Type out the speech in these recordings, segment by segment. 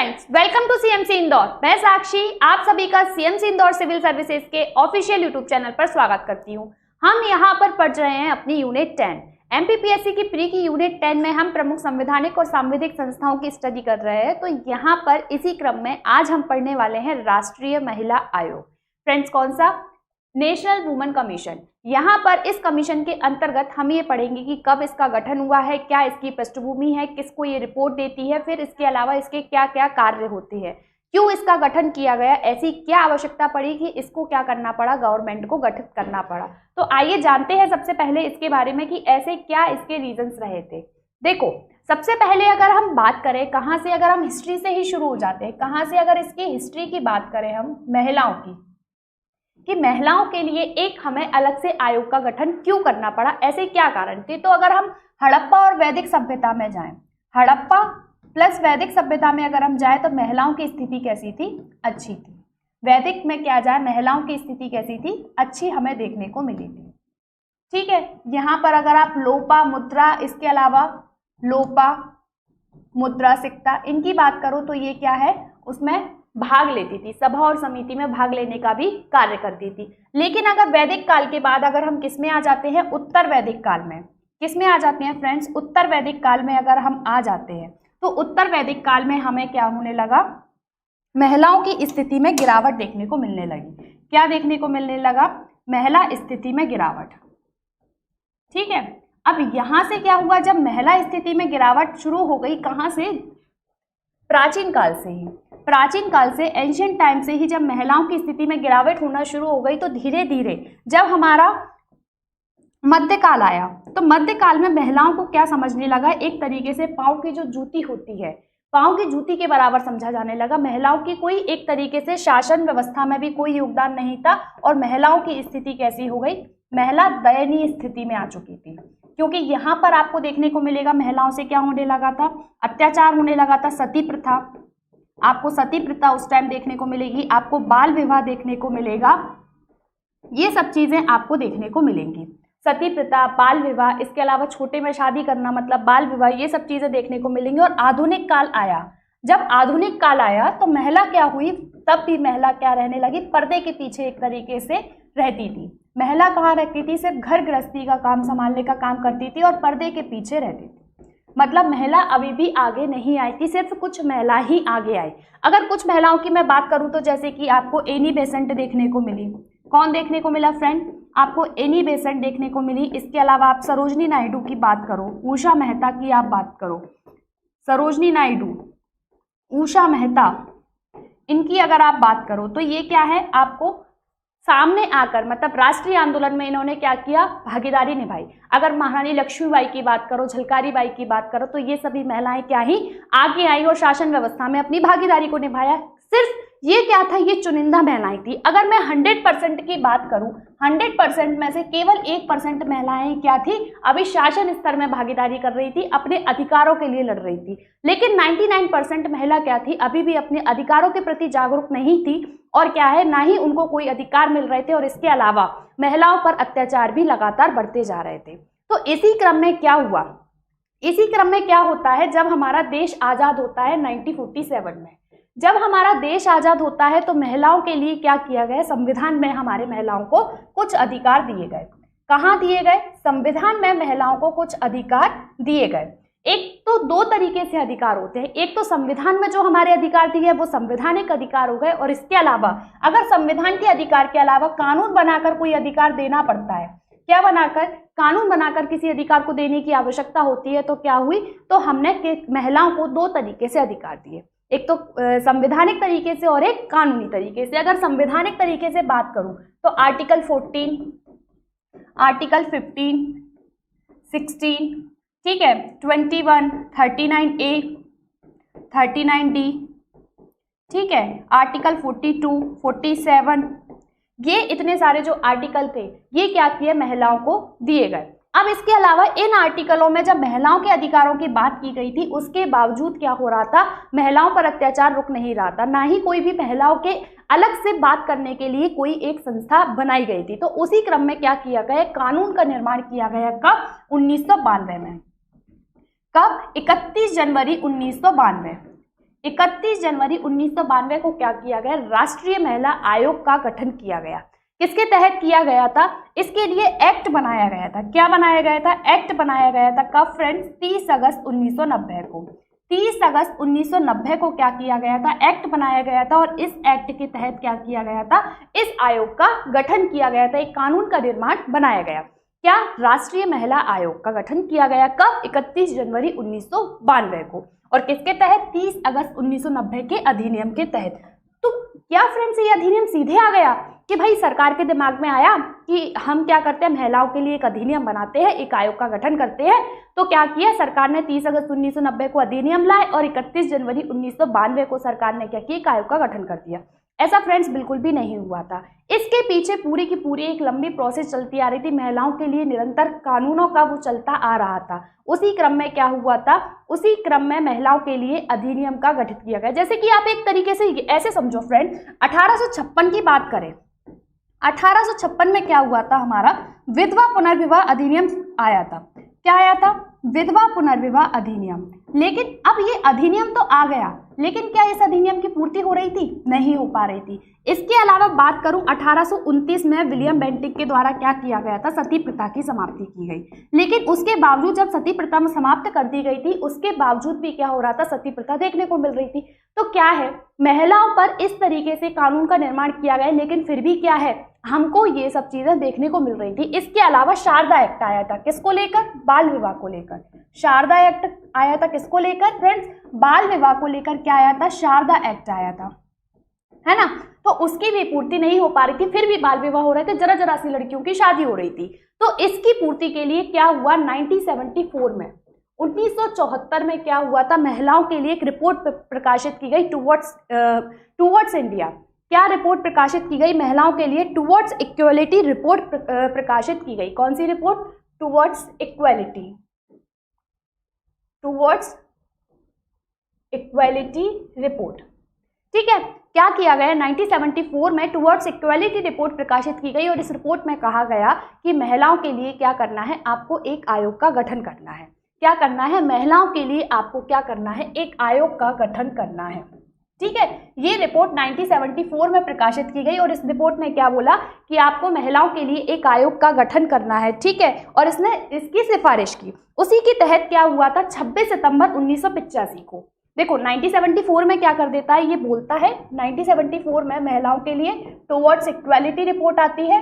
Friends, welcome to CMC Indore. मैं साक्षी आप सभी का सीएमसी इंदौर सिविल सर्विसेज के ऑफिशियल यूट्यूब चैनल पर स्वागत करती हूं। हम यहां पर पढ़ रहे हैं अपनी यूनिट 10 एमपीपीएससी की प्री की यूनिट 10 में हम प्रमुख संवैधानिक और सांविधिक संस्थाओं की स्टडी कर रहे हैं। तो यहां पर इसी क्रम में आज हम पढ़ने वाले हैं राष्ट्रीय महिला आयोग। फ्रेंड्स, कौन सा? National women commission. यहाँ पर इस कमीशन के अंतर्गत हम ये पढ़ेंगे कि कब इसका गठन हुआ है, क्या इसकी पृष्ठभूमि है, किसको ये रिपोर्ट देती है, फिर इसके अलावा इसके क्या क्या कार्य होते हैं, क्यों इसका गठन किया गया, ऐसी क्या आवश्यकता पड़ी कि इसको क्या करना पड़ा, गवर्नमेंट को गठित करना पड़ा। तो आइए जानते हैं सबसे पहले इसके बारे में कि ऐसे क्या इसके रीजंस रहे थे। देखो, सबसे पहले अगर हम बात करें कहाँ से, अगर हम हिस्ट्री से ही शुरू हो जाते हैं, कहाँ से अगर इसकी हिस्ट्री की बात करें हम महिलाओं की, कि महिलाओं के लिए एक हमें अलग से आयोग का गठन क्यों करना पड़ा, ऐसे क्या कारण थे। तो अगर हम हड़प्पा और वैदिक सभ्यता में जाएं, हड़प्पा प्लस वैदिक सभ्यता में अगर हम जाएं तो महिलाओं की स्थिति कैसी थी? अच्छी थी। वैदिक में क्या जाए, महिलाओं की स्थिति कैसी थी? अच्छी हमें देखने को मिली थी। ठीक है, यहाँ पर अगर आप लोपा मुद्रा, इसके अलावा लोपा मुद्रा सिक्ता, इनकी बात करो तो ये क्या है, उसमें भाग लेती थी, सभा और समिति में भाग लेने का भी कार्य करती थी। लेकिन अगर वैदिक काल के बाद अगर हम किसमें आ जाते हैं, उत्तर वैदिक काल में, किसमें आ जाते हैं फ्रेंड्स, उत्तर वैदिक काल में अगर हम आ जाते हैं तो उत्तर वैदिक काल में हमें क्या होने लगा, महिलाओं की स्थिति में गिरावट देखने को मिलने लगी। क्या देखने को मिलने लगा? महिला स्थिति में गिरावट। ठीक है, अब यहां से क्या हुआ, जब महिला स्थिति में गिरावट शुरू हो गई, कहां से? प्राचीन काल से ही, प्राचीन काल से, एंशिएंट टाइम से ही जब महिलाओं की स्थिति में गिरावट होना शुरू हो गई तो धीरे धीरे जब हमारा मध्यकाल आया तो मध्यकाल में महिलाओं को क्या समझने लगा, एक तरीके से पांव की जो जूती होती है, पांव की जूती के बराबर समझा जाने लगा। महिलाओं की कोई एक तरीके से शासन व्यवस्था में भी कोई योगदान नहीं था और महिलाओं की स्थिति कैसी हो गई, महिला दयनीय स्थिति में आ चुकी थी। क्योंकि यहाँ पर आपको देखने को मिलेगा महिलाओं से क्या होने लगा था, अत्याचार होने लगा था, सती प्रथा, आपको सती प्रथा उस टाइम देखने को मिलेगी, आपको बाल विवाह देखने को मिलेगा, ये सब चीजें आपको देखने को मिलेंगी। सती प्रथा, बाल विवाह, इसके अलावा छोटे में शादी करना मतलब बाल विवाह, ये सब चीजें देखने को मिलेंगी। और आधुनिक काल आया, जब आधुनिक काल आया तो महिला क्या हुई, तब भी महिला क्या रहने लगी, पर्दे के पीछे एक तरीके से रहती थी। महिला कहाँ रहती थी? सिर्फ घर गृहस्थी का काम संभालने का काम करती थी और पर्दे के पीछे रहती थी। मतलब महिला अभी भी आगे नहीं आई थी, सिर्फ कुछ महिला ही आगे आई। अगर कुछ महिलाओं की मैं बात करूं तो जैसे कि आपको एनी बेसेंट देखने को मिली। कौन देखने को मिला फ्रेंड? आपको एनी बेसेंट देखने को मिली। इसके अलावा आप सरोजनी नायडू की बात करो, उषा मेहता की आप बात करो, सरोजनी नायडू, उषा मेहता, इनकी अगर आप बात करो तो ये क्या है, आपको सामने आकर मतलब राष्ट्रीय आंदोलन में इन्होंने क्या किया, भागीदारी निभाई। अगर महारानी लक्ष्मीबाई की बात करो, झलकारी बाई की बात करो तो ये सभी महिलाएं क्या ही आगे आई और शासन व्यवस्था में अपनी भागीदारी को निभाया। सिर्फ ये क्या था, ये चुनिंदा महिलाएं थी। अगर मैं 100% की बात करूं, 100% में से केवल 1% महिलाएं क्या थी, अभी शासन स्तर में भागीदारी कर रही थी, अपने अधिकारों के लिए लड़ रही थी। लेकिन 99% महिला क्या थी, अभी भी अपने अधिकारों के प्रति जागरूक नहीं थी और क्या है, ना ही उनको कोई अधिकार मिल रहे थे और इसके अलावा महिलाओं पर अत्याचार भी लगातार बढ़ते जा रहे थे। तो इसी क्रम में क्या हुआ, इसी क्रम में क्या होता है, जब हमारा देश आजाद होता है 1947 में, जब हमारा देश आजाद होता है तो महिलाओं के लिए क्या किया गया, संविधान में हमारे महिलाओं को कुछ अधिकार दिए गए। कहाँ दिए गए? संविधान में महिलाओं को कुछ अधिकार दिए गए। एक तो दो तरीके से अधिकार होते हैं, एक तो संविधान में जो हमारे अधिकार दिए हैं वो संवैधानिक अधिकार हो गए, और इसके अलावा अगर संविधान के अधिकार के अलावा कानून बनाकर कोई अधिकार देना पड़ता है, क्या बनाकर, कानून बनाकर किसी अधिकार को देने की आवश्यकता होती है, तो क्या हुई, तो हमने महिलाओं को दो तरीके से अधिकार दिए, एक तो संवैधानिक तरीके से और एक कानूनी तरीके से। अगर संवैधानिक तरीके से बात करूं तो आर्टिकल 14, आर्टिकल 15, 16, ठीक है, 21, 39A, 39D, ठीक है, आर्टिकल 42, 47, ये इतने सारे जो आर्टिकल थे ये क्या किए, महिलाओं को दिए गए। अब इसके अलावा इन आर्टिकलों में जब महिलाओं के अधिकारों की बात की गई थी, उसके बावजूद क्या हो रहा था, महिलाओं पर अत्याचार रुक नहीं रहा था, ना ही कोई भी महिलाओं के अलग से बात करने के लिए कोई एक संस्था बनाई गई थी। तो उसी क्रम में क्या किया गया, कानून का निर्माण किया गया। कब? 1992 में। कब? 31 जनवरी 1992। 31 जनवरी 1992 को क्या किया गया, राष्ट्रीय महिला आयोग का गठन किया गया। किसके तहत किया गया था, इसके लिए एक्ट बनाया गया था। क्या बनाया गया था, एक्ट बनाया गया था। कब फ्रेंड्स, 30 अगस्त 1990 को। 30 अगस्त 1990 को क्या किया गया था, एक्ट बनाया गया था और इस एक्ट के तहत क्या किया गया था, इस आयोग का गठन किया गया था, एक कानून का निर्माण बनाया गया। क्या, राष्ट्रीय महिला आयोग का गठन किया गया। कब, 31 जनवरी 1992 को। और किसके तहत, 30 अगस्त 1990 के अधिनियम के तहत। तो क्या फ्रेंड्स, ये अधिनियम सीधे आ गया कि भाई सरकार के दिमाग में आया कि हम क्या करते हैं, महिलाओं के लिए एक अधिनियम बनाते हैं, एक आयोग का गठन करते हैं। तो क्या किया सरकार ने, 30 अगस्त 1990 को अधिनियम लाए और 31 जनवरी 1992 को सरकार ने क्या किया, एक आयोग का गठन कर दिया। ऐसा फ्रेंड्स बिल्कुल भी नहीं हुआ था। इसके पीछे पूरी की पूरी एक लंबी प्रोसेस चलती आ रही थी। महिलाओं के लिए निरंतर कानूनों का वो चलता आ रहा था। उसी क्रम में क्या हुआ था, उसी क्रम में महिलाओं के लिए अधिनियम का गठित किया गया। जैसे कि आप एक तरीके से ऐसे समझो फ्रेंड, 1856 की बात करें, 1856 में क्या हुआ था, हमारा विधवा पुनर्विवाह अधिनियम आया था। क्या आया था, विधवा पुनर्विवाह अधिनियम। लेकिन अब ये अधिनियम तो आ गया, लेकिन क्या इस अधिनियम की पूर्ति हो रही थी, नहीं हो पा रही थी। इसके अलावा बात करूं, 1829 में विलियम बेंटिक के द्वारा क्या किया गया था, सती प्रथा की समाप्ति की गई। लेकिन उसके बावजूद जब सती प्रथा में समाप्त कर दी गई थी, उसके बावजूद भी क्या हो रहा था, सती प्रथा देखने को मिल रही थी। तो क्या है, महिलाओं पर इस तरीके से कानून का निर्माण किया गया, लेकिन फिर भी क्या है, हमको ये सब चीजें देखने को मिल रही थी। इसके अलावा शारदा एक्ट आया था, किसको लेकर, बाल विवाह को लेकर। शारदा एक्ट आया था किसको लेकर फ्रेंड्स, बाल विवाह को लेकर। क्या आया था, शारदा एक्ट आया था, है ना। तो उसकी भी पूर्ति नहीं हो पा रही थी, फिर भी बाल विवाह हो रहे थे, जरा जरा सी लड़कियों की शादी हो रही थी। तो इसकी पूर्ति के लिए क्या हुआ, 1974 में, 1974 में क्या हुआ था, महिलाओं के लिए एक रिपोर्ट प्रकाशित की गई, टुवर्ड्स इंडिया। क्या रिपोर्ट प्रकाशित की गई, महिलाओं के लिए टुवर्ड्स इक्वलिटी रिपोर्ट प्रकाशित की गई। कौन सी report, towards equality, towards equality report. ठीक है, क्या किया गया, 1974 में टुवर्ड्स इक्वलिटी रिपोर्ट प्रकाशित की गई और इस रिपोर्ट में कहा गया कि महिलाओं के लिए क्या करना है, आपको एक आयोग का गठन करना है। क्या करना है, महिलाओं के लिए आपको क्या करना है, एक आयोग का गठन करना है। ठीक है, ये रिपोर्ट 1974 में प्रकाशित की गई और इस रिपोर्ट में क्या बोला कि आपको महिलाओं के लिए एक आयोग का गठन करना है। ठीक है, और इसने इसकी सिफारिश की। उसी के तहत क्या हुआ था, 26 सितंबर 1985 को। देखो 1974 में क्या कर देता है, ये बोलता है 1974 में महिलाओं के लिए टुवर्ड्स इक्वलिटी रिपोर्ट आती है,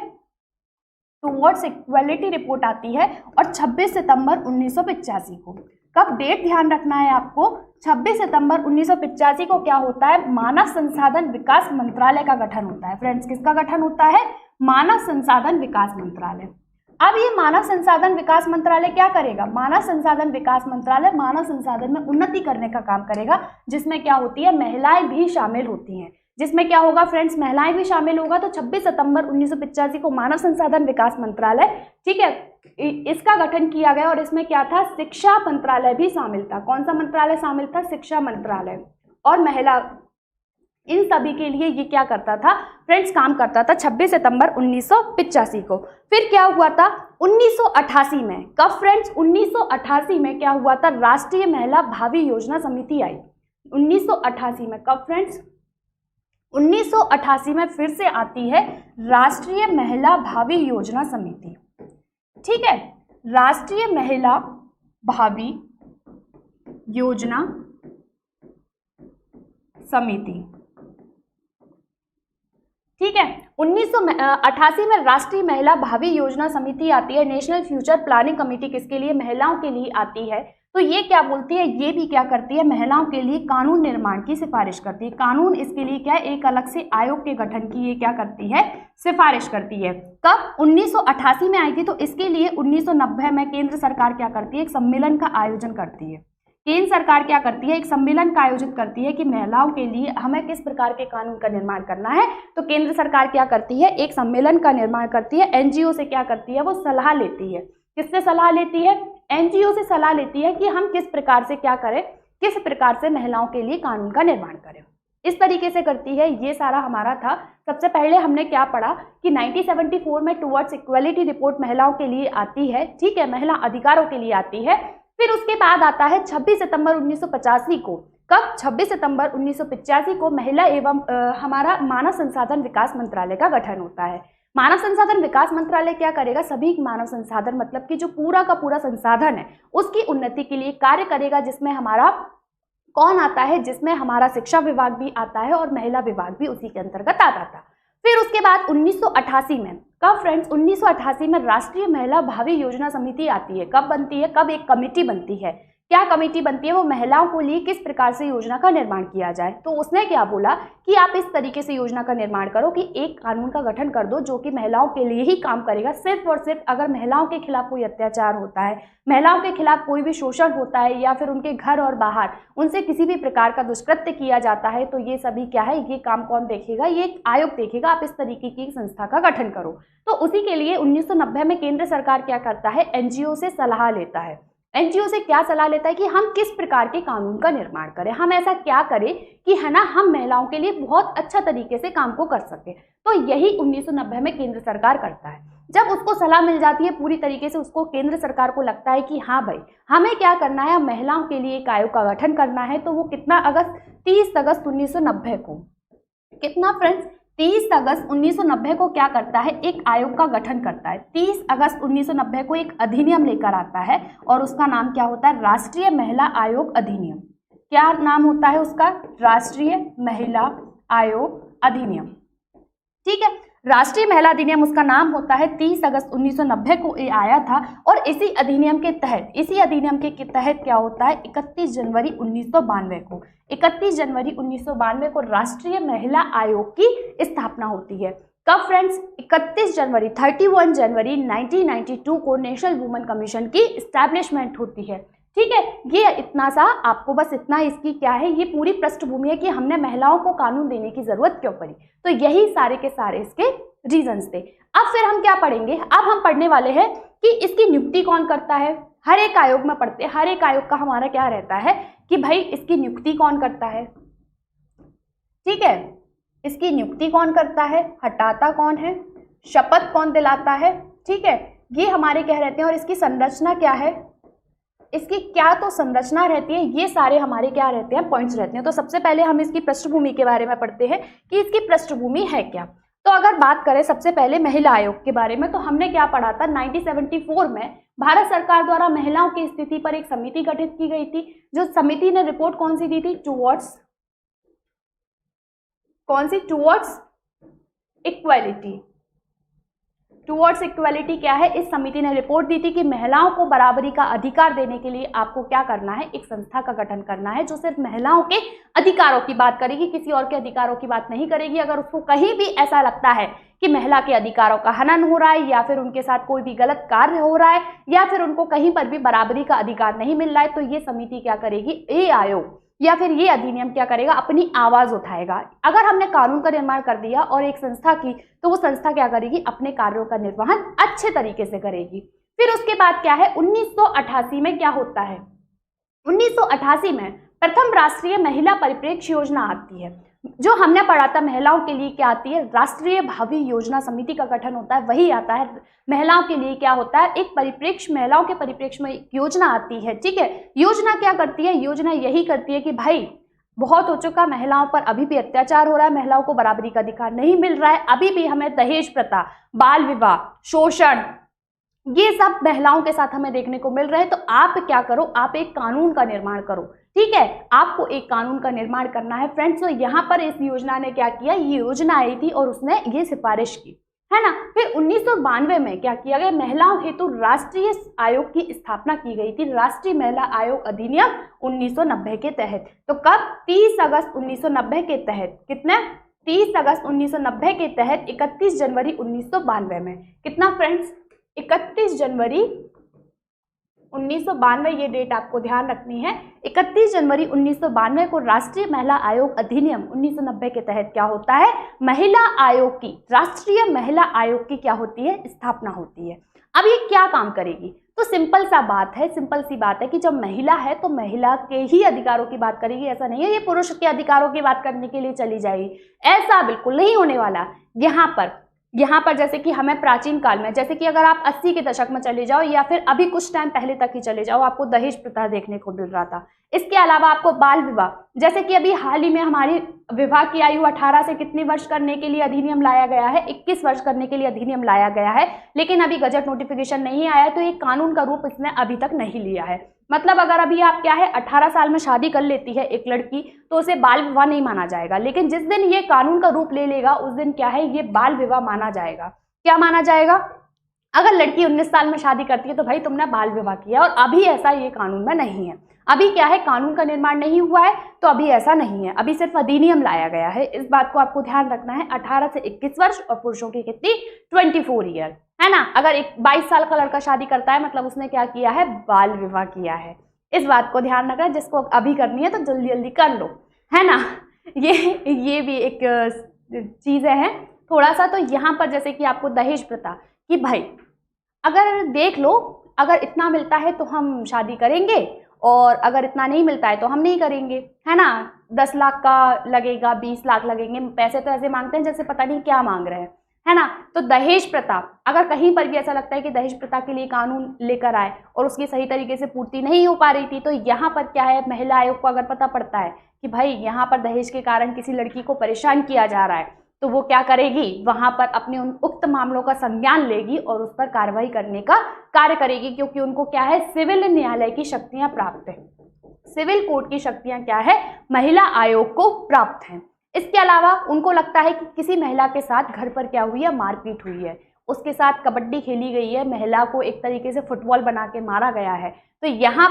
टुवर्ड्स इक्वलिटी रिपोर्ट आती है और 26 सितंबर 1985 को। कब, डेट ध्यान रखना है आपको, 26 सितंबर 1985 को क्या होता है, मानव संसाधन विकास मंत्रालय का गठन होता है। फ्रेंड्स, किसका गठन होता है, मानव संसाधन विकास मंत्रालय। अब ये मानव संसाधन विकास मंत्रालय क्या करेगा, मानव संसाधन विकास मंत्रालय मानव संसाधन में उन्नति करने का काम करेगा, जिसमें क्या होती है, महिलाएं भी शामिल होती हैं। जिसमें क्या होगा फ्रेंड्स, महिलाएं भी शामिल होगा। तो 26 सितंबर 1985 को मानव संसाधन विकास मंत्रालय, ठीक है, इसका गठन किया गया और इसमें क्या था, शिक्षा मंत्रालय भी शामिल था। कौन सा मंत्रालय शामिल था, शिक्षा मंत्रालय। और महिला, इन सभी के लिए ये क्या करता था फ्रेंड्स, काम करता था 26 सितंबर 1985 को। फिर क्या हुआ था 1988 में, कब फ्रेंड्स, 1988 में क्या हुआ था, राष्ट्रीय महिला भावी योजना समिति आई। 1988 में, कब फ्रेंड्स, 1988 में फिर से आती है राष्ट्रीय महिला भावी योजना समिति। ठीक है, राष्ट्रीय महिला भावी योजना समिति। ठीक है, 1988 में राष्ट्रीय महिला भावी योजना समिति आती है। नेशनल फ्यूचर प्लानिंग कमेटी किसके लिए, महिलाओं के लिए आती है। तो ये क्या बोलती है, ये भी क्या करती है, महिलाओं के लिए कानून निर्माण की सिफारिश करती है। कानून, इसके लिए क्या है, एक अलग से आयोग के गठन की ये क्या करती है, सिफारिश करती है। कब, 1988 में आई थी। तो इसके लिए 1990 में केंद्र सरकार क्या करती है, एक सम्मेलन का आयोजन करती है। केंद्र सरकार क्या करती है, एक सम्मेलन का आयोजित करती है कि महिलाओं के लिए हमें किस प्रकार के कानून का निर्माण करना है। तो केंद्र सरकार क्या करती है, एक सम्मेलन का निर्माण करती है। एनजीओ से क्या करती है, वो सलाह लेती है। किससे सलाह लेती है, एनजीओ से सलाह लेती है कि हम किस प्रकार से क्या करें, किस प्रकार से महिलाओं के लिए कानून का निर्माण करें। इस तरीके से करती है। ये सारा हमारा था। सबसे पहले हमने क्या पढ़ा कि 1974 में टुवर्ड्स इक्वलिटी रिपोर्ट महिलाओं के लिए आती है। ठीक है, महिला अधिकारों के लिए आती है। फिर उसके बाद आता है 26 सितंबर 1985 को। कब? 26 सितंबर 1985 को महिला एवं हमारा मानव संसाधन विकास मंत्रालय का गठन होता है। मानव संसाधन विकास मंत्रालय क्या करेगा? सभी मानव संसाधन मतलब कि जो पूरा का पूरा संसाधन है उसकी उन्नति के लिए कार्य करेगा, जिसमें हमारा कौन आता है? जिसमें हमारा शिक्षा विभाग भी आता है और महिला विभाग भी उसी के अंतर्गत आता था। फिर उसके बाद 1988 में, कब फ्रेंड्स? 1988 में राष्ट्रीय महिला भावी योजना समिति आती है। कब बनती है? कब एक कमेटी बनती है। क्या कमेटी बनती है? वो महिलाओं को लिए किस प्रकार से योजना का निर्माण किया जाए। तो उसने क्या बोला कि आप इस तरीके से योजना का निर्माण करो कि एक कानून का गठन कर दो जो कि महिलाओं के लिए ही काम करेगा। सिर्फ और सिर्फ अगर महिलाओं के खिलाफ कोई अत्याचार होता है, महिलाओं के खिलाफ कोई भी शोषण होता है या फिर उनके घर और बाहर उनसे किसी भी प्रकार का दुष्कृत्य किया जाता है, तो ये सभी क्या है, ये काम कौन देखेगा? ये एक आयोग देखेगा। आप इस तरीके की संस्था का गठन करो। तो उसी के लिए 1990 में केंद्र सरकार क्या करता है? एनजीओ से सलाह लेता है। एनजीओ से क्या सलाह लेता है कि हम किस प्रकार के कानून का निर्माण करें, हम ऐसा क्या करें कि है ना, हम महिलाओं के लिए बहुत अच्छा तरीके से काम को कर सके। तो यही 1990 में केंद्र सरकार करता है। जब उसको सलाह मिल जाती है पूरी तरीके से, उसको केंद्र सरकार को लगता है कि हाँ भाई हमें क्या करना है, महिलाओं के लिए एक आयोग का गठन करना है। तो वो कितना अगस्त 30 अगस्त 1990 को, कितना फ्रेंड्स? 30 अगस्त 1990 को क्या करता है? एक आयोग का गठन करता है। 30 अगस्त 1990 को एक अधिनियम लेकर आता है और उसका नाम क्या होता है? राष्ट्रीय महिला आयोग अधिनियम। क्या नाम होता है उसका? राष्ट्रीय महिला आयोग अधिनियम। ठीक है, राष्ट्रीय महिला अधिनियम उसका नाम होता है। 30 अगस्त 1990 को ये आया था और इसी अधिनियम के तहत क्या होता है? 31 जनवरी 1992 को 31 जनवरी 1992 को राष्ट्रीय महिला आयोग की स्थापना होती है। कब फ्रेंड्स? 31 जनवरी 1992 को नेशनल वुमेन कमीशन की एस्टैब्लिशमेंट होती है। ठीक है, ये इतना सा आपको बस इतना इसकी क्या है, ये पूरी पृष्ठभूमि है कि हमने महिलाओं को कानून देने की जरूरत क्यों पड़ी। तो यही सारे के सारे इसके रीजंस थे। अब फिर हम क्या पढ़ेंगे? अब हम पढ़ने वाले हैं कि इसकी नियुक्ति कौन करता है। हर एक आयोग में पढ़ते हैं, हर एक आयोग का हमारा क्या रहता है कि भाई इसकी नियुक्ति कौन करता है। ठीक है, इसकी नियुक्ति कौन करता है, हटाता कौन है, शपथ कौन दिलाता है। ठीक है, ये हमारे क्या रहते हैं और इसकी संरचना क्या है, इसकी क्या तो संरचना रहती है, ये सारे हमारे क्या रहते हैं, पॉइंट्स रहते हैं। तो सबसे पहले हम इसकी पृष्ठभूमि के बारे में पढ़ते हैं कि इसकी पृष्ठभूमि है क्या। तो अगर बात करें सबसे पहले महिला आयोग के बारे में, तो हमने क्या पढ़ा था, 1974 में भारत सरकार द्वारा महिलाओं की स्थिति पर एक समिति गठित की गई थी। जो समिति ने रिपोर्ट कौन सी दी थी, टुवर्ड्स इक्वालिटी। टुवर्ड्स इक्वालिटी क्या है, इस समिति ने रिपोर्ट दी थी कि महिलाओं को बराबरी का अधिकार देने के लिए आपको क्या करना है, एक संस्था का गठन करना है जो सिर्फ महिलाओं के अधिकारों की बात करेगी, किसी और के अधिकारों की बात नहीं करेगी। अगर उसको कहीं भी ऐसा लगता है कि महिला के अधिकारों का हनन हो रहा है या फिर उनके साथ कोई भी गलत कार्य हो रहा है या फिर उनको कहीं पर भी बराबरी का अधिकार नहीं मिल रहा है, तो ये समिति क्या करेगी, ये आयोग या फिर ये अधिनियम क्या करेगा, अपनी आवाज उठाएगा। अगर हमने कानून का निर्माण कर दिया और एक संस्था की, तो वो संस्था क्या करेगी, अपने कार्यों का निर्वहन अच्छे तरीके से करेगी। फिर उसके बाद क्या है, 1988 में क्या होता है, 1988 में प्रथम राष्ट्रीय महिला परिप्रेक्ष्य योजना आती है। जो हमने पढ़ा था महिलाओं के लिए क्या आती है, राष्ट्रीय भावी योजना समिति का गठन होता है, वही आता है। महिलाओं के लिए क्या होता है, एक परिप्रेक्ष्य, महिलाओं के परिप्रेक्ष्य में एक योजना आती है। ठीक है, योजना क्या करती है, योजना यही करती है कि भाई बहुत हो चुका, महिलाओं पर अभी भी अत्याचार हो रहा है, महिलाओं को बराबरी का अधिकार नहीं मिल रहा है, अभी भी हमें दहेज प्रथा, बाल विवाह, शोषण, ये सब महिलाओं के साथ हमें देखने को मिल रहे हैं। तो आप क्या करो, आप एक कानून का निर्माण करो। ठीक है, आपको एक कानून का निर्माण करना है फ्रेंड्स। तो यहाँ पर इस योजना ने क्या किया, ये योजना आई थी और उसने ये सिफारिश की, है ना। फिर 1992 में क्या किया गया, महिलाओं हेतु राष्ट्रीय आयोग की स्थापना की गई थी, राष्ट्रीय महिला आयोग अधिनियम 1990 के तहत। तो कब, 30 अगस्त 1990 के तहत, कितने, 30 अगस्त 1990 के तहत 31 जनवरी 1992 में, कितना फ्रेंड्स, 31 जनवरी 1992, ये डेट आपको ध्यान रखनी है। 31 जनवरी 1992 को राष्ट्रीय महिला आयोग अधिनियम 1990 के तहत क्या होता है, महिला आयोग की, राष्ट्रीय महिला आयोग की क्या होती है, स्थापना होती है। अब ये क्या काम करेगी, तो सिंपल सी बात है कि जब महिला है तो महिला के ही अधिकारों की बात करेगी। ऐसा नहीं है ये पुरुष के अधिकारों की बात करने के लिए चली जाएगी, ऐसा बिल्कुल नहीं होने वाला। यहाँ पर जैसे कि हमें प्राचीन काल में, जैसे कि अगर आप 80 के दशक में चले जाओ या फिर अभी कुछ टाइम पहले तक ही चले जाओ, आपको दहेज प्रथा देखने को मिल रहा था। इसके अलावा आपको बाल विवाह, जैसे कि अभी हाल ही में हमारी विवाह की आयु 18 से कितने वर्ष करने के लिए अधिनियम लाया गया है, 21 वर्ष करने के लिए अधिनियम लाया गया है, लेकिन अभी गजट नोटिफिकेशन नहीं आया है, तो एक कानून का रूप इसने अभी तक नहीं लिया है। मतलब अगर अभी आप क्या है 18 साल में शादी कर लेती है एक लड़की, तो उसे बाल विवाह नहीं माना जाएगा, लेकिन जिस दिन ये कानून का रूप ले लेगा उस दिन क्या है ये बाल विवाह माना जाएगा। क्या माना जाएगा? अगर लड़की 19 साल में शादी करती है तो भाई तुमने बाल विवाह किया, और अभी ऐसा ये कानून में नहीं है। अभी क्या है कानून का निर्माण नहीं हुआ है, तो अभी ऐसा नहीं है, अभी सिर्फ अधिनियम लाया गया है। इस बात को आपको ध्यान रखना है। 18 से 21 वर्ष और पुरुषों की कितनी 24 ईयर, है ना। अगर एक 22 साल का लड़का शादी करता है मतलब उसने क्या किया है, बाल विवाह किया है। इस बात को ध्यान रखना, जिसको अभी करनी है तो जल्दी जल्दी कर लो, है ना। ये भी एक चीज़ें हैं थोड़ा सा। तो यहाँ पर जैसे कि आपको दहेज प्रथा, कि भाई अगर देख लो अगर इतना मिलता है तो हम शादी करेंगे, और अगर इतना नहीं मिलता है तो हम नहीं करेंगे, है ना। 10 लाख का लगेगा, 20 लाख लगेंगे, पैसे तो ऐसे मांगते हैं जैसे पता नहीं क्या मांग रहे हैं, है ना। तो दहेज प्रथा, अगर कहीं पर भी ऐसा लगता है कि दहेज प्रथा के लिए कानून लेकर आए और उसकी सही तरीके से पूर्ति नहीं हो पा रही थी, तो यहाँ पर क्या है महिला आयोग को अगर पता पड़ता है कि भाई यहाँ पर दहेज के कारण किसी लड़की को परेशान किया जा रहा है, तो वो क्या करेगी, वहां पर अपने उन उक्त मामलों का संज्ञान लेगी और उस पर कार्रवाई करने का कार्य करेगी, क्योंकि उनको क्या है सिविल न्यायालय की शक्तियां प्राप्त है, सिविल कोर्ट की शक्तियां क्या है महिला आयोग को प्राप्त हैं। इसके अलावा उनको लगता है कि किसी महिला के साथ घर पर क्या हुई है, मारपीट हुई है, उसके साथ कबड्डी खेली गई है, महिला को एक तरीके से फुटबॉल बना के मारा गया है, तो यहाँ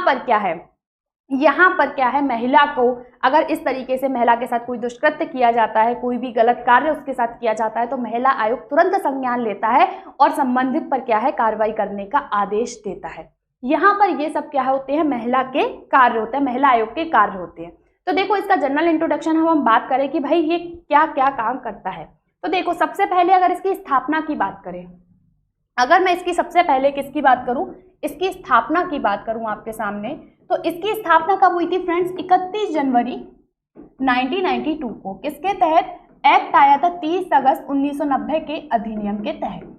पर क्या है महिला को अगर इस तरीके से महिला के साथ कोई दुष्कृत्य किया जाता है, कोई भी गलत कार्य उसके साथ किया जाता है, तो महिला आयोग तुरंत संज्ञान लेता है और संबंधित पर क्या है कार्रवाई करने का आदेश देता है। यहाँ पर ये सब क्या होते हैं, महिला के कार्य होते हैं, महिला आयोग के कार्य होते हैं। तो देखो इसका जनरल इंट्रोडक्शन हम बात करें कि भाई ये क्या क्या काम करता है, तो देखो सबसे पहले अगर इसकी स्थापना की बात करें, अगर मैं इसकी सबसे पहले किसकी बात करूं, इसकी स्थापना की बात करूं आपके सामने, तो इसकी स्थापना कब हुई थी फ्रेंड्स, 31 जनवरी 1992 को। किसके तहत? एक्ट आया था 30 अगस्त 1990 के अधिनियम के तहत।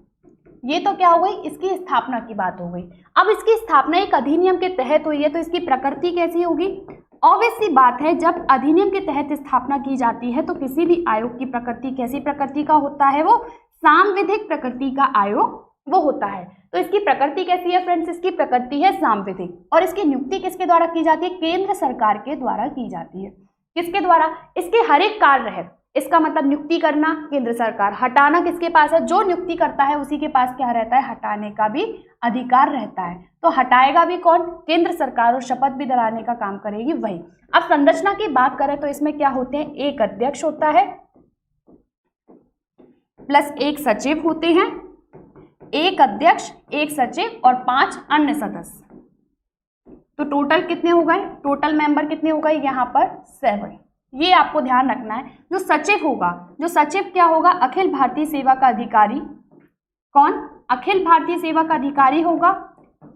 ये तो क्या हो गई, इसकी स्थापना की बात हो गई। अब इसकी स्थापना एक अधिनियम के तहत हुई है, तो इसकी प्रकृति कैसी होगी? ऑब्वियस सी बात है, जब अधिनियम के तहत स्थापना की जाती है तो किसी भी आयोग की प्रकृति कैसी प्रकृति का होता है, वो सांविधिक प्रकृति का आयोग वो होता है। तो इसकी प्रकृति कैसी है फ्रेंड्स, इसकी प्रकृति है सांविधिक, और इसकी नियुक्ति किसके द्वारा की जाती है, केंद्र सरकार के द्वारा की जाती है। किसके द्वारा? इसके हर एक कार्य है, इसका मतलब नियुक्ति करना केंद्र सरकार, हटाना किसके पास है, जो नियुक्ति करता है उसी के पास क्या रहता है, हटाने का भी अधिकार रहता है। तो हटाएगा भी कौन, केंद्र सरकार, और शपथ भी दिलाने का काम करेगी वही। अब संरचना की बात करें तो इसमें क्या होते हैं, एक अध्यक्ष होता है प्लस एक सचिव होते हैं, एक अध्यक्ष, एक सचिव और 5 अन्य सदस्य। तो टोटल कितने हो गए, टोटल मेंबर कितने हो गए, यहाँ पर 7। ये आपको ध्यान रखना है। जो सचिव होगा, जो सचिव क्या होगा, अखिल भारतीय सेवा का अधिकारी। कौन? अखिल भारतीय सेवा का अधिकारी होगा,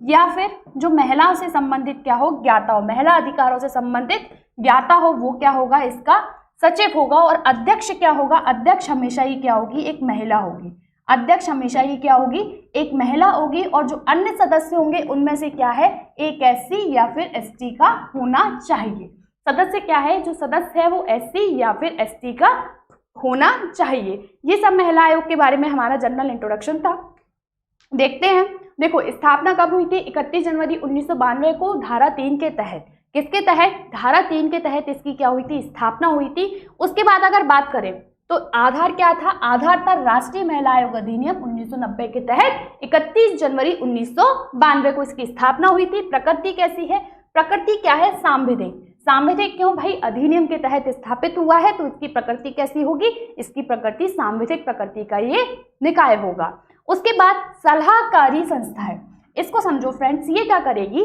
या फिर जो महिलाओं से संबंधित क्या हो, ज्ञाता हो, महिला अधिकारों से संबंधित ज्ञाता हो, वो क्या होगा, इसका सचिव होगा। और अध्यक्ष क्या होगा, अध्यक्ष हमेशा ही क्या होगी, एक महिला होगी। अध्यक्ष हमेशा ही क्या होगी, एक महिला होगी। और जो अन्य सदस्य होंगे उनमें से क्या है, एक एससी या फिर एसटी का होना चाहिए। सदस्य क्या है, जो सदस्य है वो एससी या फिर एसटी का होना चाहिए। ये सब महिला आयोग के बारे में हमारा जनरल इंट्रोडक्शन था। देखते हैं, देखो स्थापना कब हुई थी, 31 जनवरी 1992 को धारा 3 के तहत। किसके तहत? धारा 3 के तहत इसकी क्या हुई थी, स्थापना हुई थी। उसके बाद अगर बात करें तो आधार क्या था, आधार था राष्ट्रीय महिला आयोग अधिनियम 1990 के तहत 31 जनवरी 1992 को इसकी स्थापना हुई थी। प्रकृति कैसी है, प्रकृति क्या है, सांविधिक। सांविधिक क्यों भाई, अधिनियम के तहत स्थापित हुआ है तो इसकी प्रकृति कैसी होगी, इसकी प्रकृति सांविधिक प्रकृति का ये निकाय होगा। उसके बाद सलाहकारी संस्था है, इसको समझो फ्रेंड्स, ये क्या करेगी,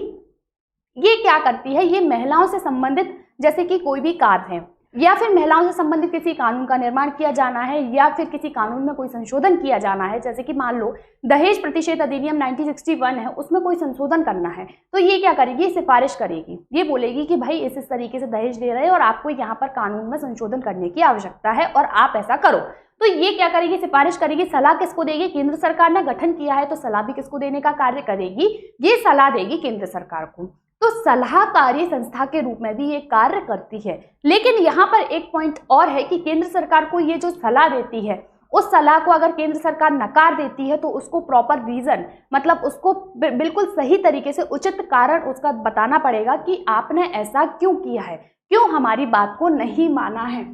ये क्या करती है, ये महिलाओं से संबंधित जैसे कि कोई भी कार्य है या फिर महिलाओं से संबंधित किसी कानून का निर्माण किया जाना है या फिर किसी कानून में कोई संशोधन किया जाना है, जैसे कि मान लो दहेज प्रतिषेध अधिनियम 1961 है, उसमें कोई संशोधन करना है, तो ये क्या करेगी, ये सिफारिश करेगी। ये बोलेगी कि भाई इस तरीके से दहेज दे रहे हैं और आपको यहाँ पर कानून में संशोधन करने की आवश्यकता है और आप ऐसा करो। तो ये क्या करेगी, सिफारिश करेगी। सलाह किसको देगी, केंद्र सरकार ने गठन किया है तो सलाह भी किसको देने का कार्य करेगी, ये सलाह देगी केंद्र सरकार को। तो सलाहकारी संस्था के रूप में भी ये कार्य करती है। लेकिन यहाँ पर एक पॉइंट और है कि केंद्र सरकार को ये जो सलाह देती है, उस सलाह को अगर केंद्र सरकार नकार देती है तो उसको प्रॉपर रीजन, मतलब उसको बिल्कुल सही तरीके से उचित कारण उसका बताना पड़ेगा कि आपने ऐसा क्यों किया है, क्यों हमारी बात को नहीं माना है।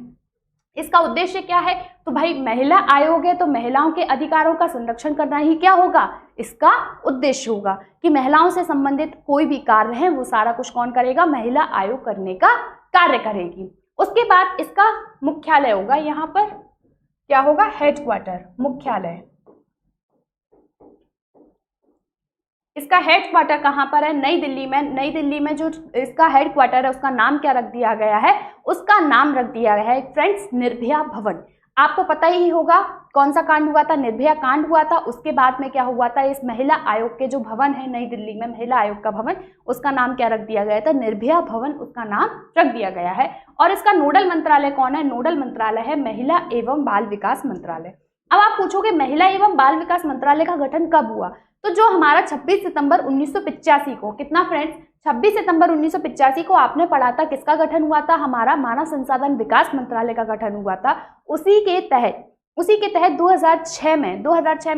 इसका उद्देश्य क्या है? तो भाई महिला आयोग है तो महिलाओं के अधिकारों का संरक्षण करना ही क्या होगा, इसका उद्देश्य होगा कि महिलाओं से संबंधित कोई भी कार्य है वो सारा कुछ कौन करेगा, महिला आयोग करने का कार्य करेगी। उसके बाद इसका मुख्यालय होगा, यहाँ पर क्या होगा, हेडक्वार्टर, मुख्यालय। इसका हेडक्वार्टर कहाँ पर है? नई दिल्ली में। नई दिल्ली में जो इसका हेडक्वार्टर है उसका नाम क्या रख दिया गया है? उसका नाम रख दिया गया है फ्रेंड्स निर्भया भवन। आपको पता ही होगा कौन सा कांड हुआ था, निर्भया कांड हुआ था। उसके बाद में क्या हुआ था, इस महिला आयोग के जो भवन है नई दिल्ली में, महिला आयोग का भवन, उसका नाम क्या रख दिया गया था? निर्भया भवन उसका नाम रख दिया गया है। और इसका नोडल मंत्रालय कौन है? नोडल मंत्रालय है महिला एवं बाल विकास मंत्रालय। अब आप पूछोगे महिला एवं बाल विकास मंत्रालय का गठन कब हुआ? तो जो हमारा 26 सितंबर 1985 को, कितना फ्रेंड्स, 26 सितंबर 1985 को आपने पढ़ा था किसका गठन हुआ था? हमारा मानव संसाधन विकास मंत्रालय का गठन हुआ था। उसी के तहत 2006 में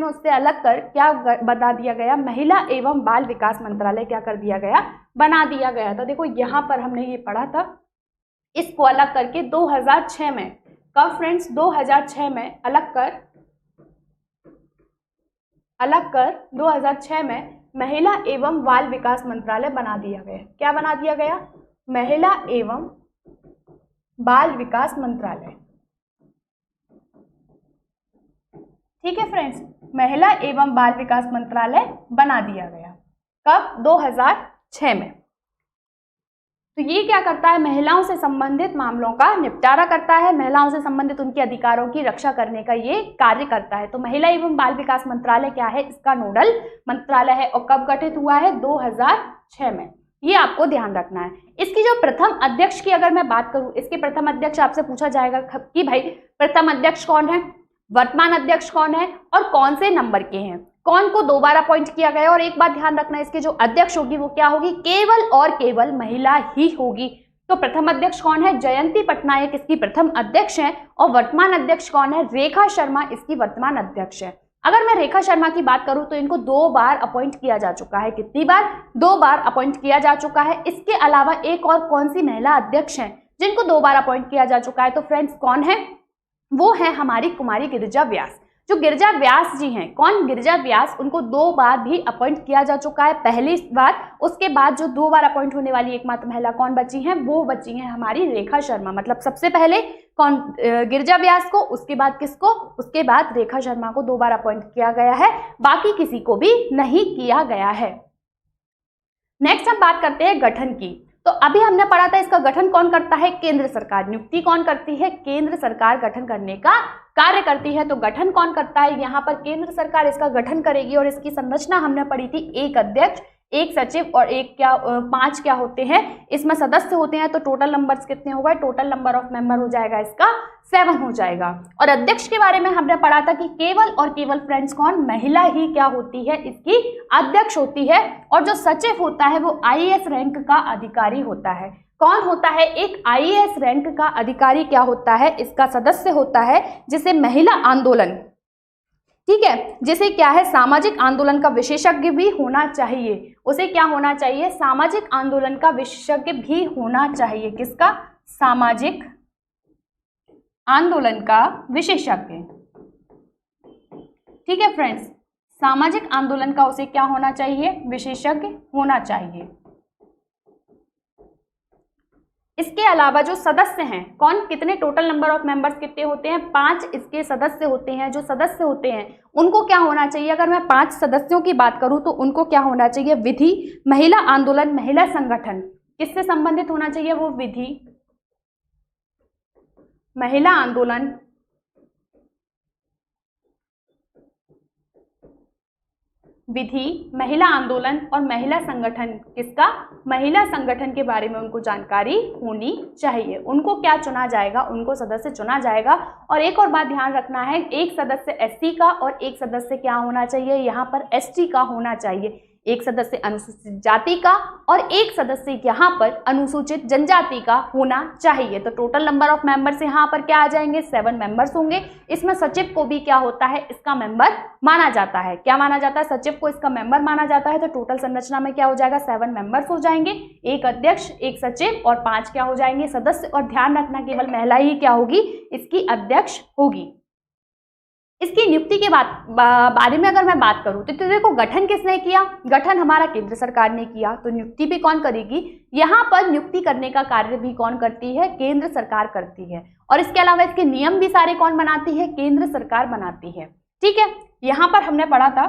उससे अलग कर क्या बना दिया गया? महिला एवं बाल विकास मंत्रालय क्या कर दिया गया? बना दिया गया था। देखो यहाँ पर हमने ये पढ़ा था, इसको अलग करके 2006 में, कब फ्रेंड्स? 2006 में अलग कर 2006 में महिला एवं बाल विकास मंत्रालय बना दिया गया। क्या बना दिया गया? महिला एवं बाल विकास मंत्रालय। ठीक है फ्रेंड्स, महिला एवं बाल विकास मंत्रालय बना दिया गया। कब? 2006 में। तो ये क्या करता है? महिलाओं से संबंधित मामलों का निपटारा करता है, महिलाओं से संबंधित उनके अधिकारों की रक्षा करने का ये कार्य करता है। तो महिला एवं बाल विकास मंत्रालय क्या है? इसका नोडल मंत्रालय है। और कब गठित हुआ है? 2006 में। ये आपको ध्यान रखना है। इसकी जो प्रथम अध्यक्ष की अगर मैं बात करूं, इसके प्रथम अध्यक्ष आपसे पूछा जाएगा कि भाई प्रथम अध्यक्ष कौन है, वर्तमान अध्यक्ष कौन है और कौन से नंबर के हैं, कौन को 2 बार अपॉइंट किया गया। और एक बात ध्यान रखना, इसके जो अध्यक्ष होगी वो क्या होगी? केवल और केवल महिला ही होगी। तो प्रथम अध्यक्ष कौन है? जयंती पटनायक इसकी प्रथम अध्यक्ष है। और वर्तमान अध्यक्ष कौन है? रेखा शर्मा इसकी वर्तमान अध्यक्ष है। अगर मैं रेखा शर्मा की बात करूं तो इनको 2 बार अपॉइंट किया जा चुका है। कितनी बार? 2 बार अपॉइंट किया जा चुका है। इसके अलावा एक और कौन सी महिला अध्यक्ष है जिनको 2 बार अपॉइंट किया जा चुका है? तो फ्रेंड्स कौन है? वो है हमारी कुमारी गिरिजा व्यास। जो गिरिजा व्यास जी हैं, कौन? गिरिजा व्यास, उनको 2 बार भी अपॉइंट किया जा चुका है। पहली बार, उसके बाद जो 2 बार अपॉइंट होने वाली एकमात्र महिला कौन बची हैं? वो बची हैं हमारी रेखा शर्मा। मतलब सबसे पहले कौन? गिरिजा व्यास को, उसके बाद किसको? उसके बाद रेखा शर्मा को 2 बार अपॉइंट किया गया है, बाकी किसी को भी नहीं किया गया है। नेक्स्ट हम बात करते हैं गठन की। तो अभी हमने पढ़ा था इसका गठन कौन करता है? केंद्र सरकार। नियुक्ति कौन करती है? केंद्र सरकार गठन करने का कार्य करती है। तो गठन कौन करता है? यहाँ पर केंद्र सरकार इसका गठन करेगी। और इसकी संरचना हमने पढ़ी थी, 1 अध्यक्ष, 1 सचिव और 5 क्या होते हैं इसमें सदस्य होते हैं। तो टोटल नंबर्स कितने हो गए? टोटल नंबर ऑफ मेंबर हो जाएगा इसका 7 हो जाएगा। और अध्यक्ष के बारे में हमने पढ़ा था कि केवल और केवल फ्रेंड्स कौन? महिला ही क्या होती है? इसकी अध्यक्ष होती है। और जो सचिव होता है वो IAS रैंक का अधिकारी होता है। कौन होता है? एक IAS रैंक का अधिकारी क्या होता है? इसका सदस्य होता है, जिसे महिला आंदोलन, ठीक है, जिसे क्या है, सामाजिक आंदोलन का विशेषज्ञ भी होना चाहिए। उसे क्या होना चाहिए? सामाजिक आंदोलन का विशेषज्ञ भी होना चाहिए। किसका? सामाजिक आंदोलन का विशेषज्ञ। ठीक है फ्रेंड्स, सामाजिक आंदोलन का उसे क्या होना चाहिए? विशेषज्ञ होना चाहिए। इसके अलावा जो सदस्य हैं, कौन? कितने टोटल नंबर ऑफ मेंबर्स कितने होते हैं? 5 इसके सदस्य होते हैं। जो सदस्य होते हैं उनको क्या होना चाहिए? अगर मैं 5 सदस्यों की बात करूं तो उनको क्या होना चाहिए? विधि, महिला आंदोलन, महिला संगठन। किससे संबंधित होना चाहिए? वो विधि, महिला आंदोलन, विधि, महिला आंदोलन और महिला संगठन। किसका? महिला संगठन के बारे में उनको जानकारी होनी चाहिए। उनको क्या चुना जाएगा? उनको सदस्य चुना जाएगा। और एक और बात ध्यान रखना है, एक सदस्य SC का और एक सदस्य क्या होना चाहिए? यहाँ पर ST का होना चाहिए। एक सदस्य अनुसूचित जाति का और एक सदस्य यहाँ पर अनुसूचित जनजाति का होना चाहिए। तो टोटल नंबर ऑफ मेंबर्स यहाँ पर क्या आ जाएंगे, 7 मेंबर्स होंगे। इसमें सचिव को भी क्या होता है, इसका मेंबर माना जाता है। क्या माना जाता है, सचिव को इसका मेंबर माना जाता है। तो टोटल संरचना में क्या हो जाएगा, 7 मेंबर्स हो जाएंगे, एक अध्यक्ष, एक सचिव और 5 क्या हो जाएंगे, सदस्य। और ध्यान रखना केवल महिला ही क्या होगी, इसकी अध्यक्ष होगी। इसकी नियुक्ति के बारे में अगर मैं बात करूं तो देखो गठन किसने किया, गठन हमारा केंद्र सरकार ने किया। तो नियुक्ति भी कौन करेगी, यहाँ पर नियुक्ति करने का कार्य भी कौन करती है, केंद्र सरकार करती है। और इसके अलावा इसके नियम भी सारे कौन बनाती है, केंद्र सरकार बनाती है। ठीक है, यहाँ पर हमने पढ़ा था,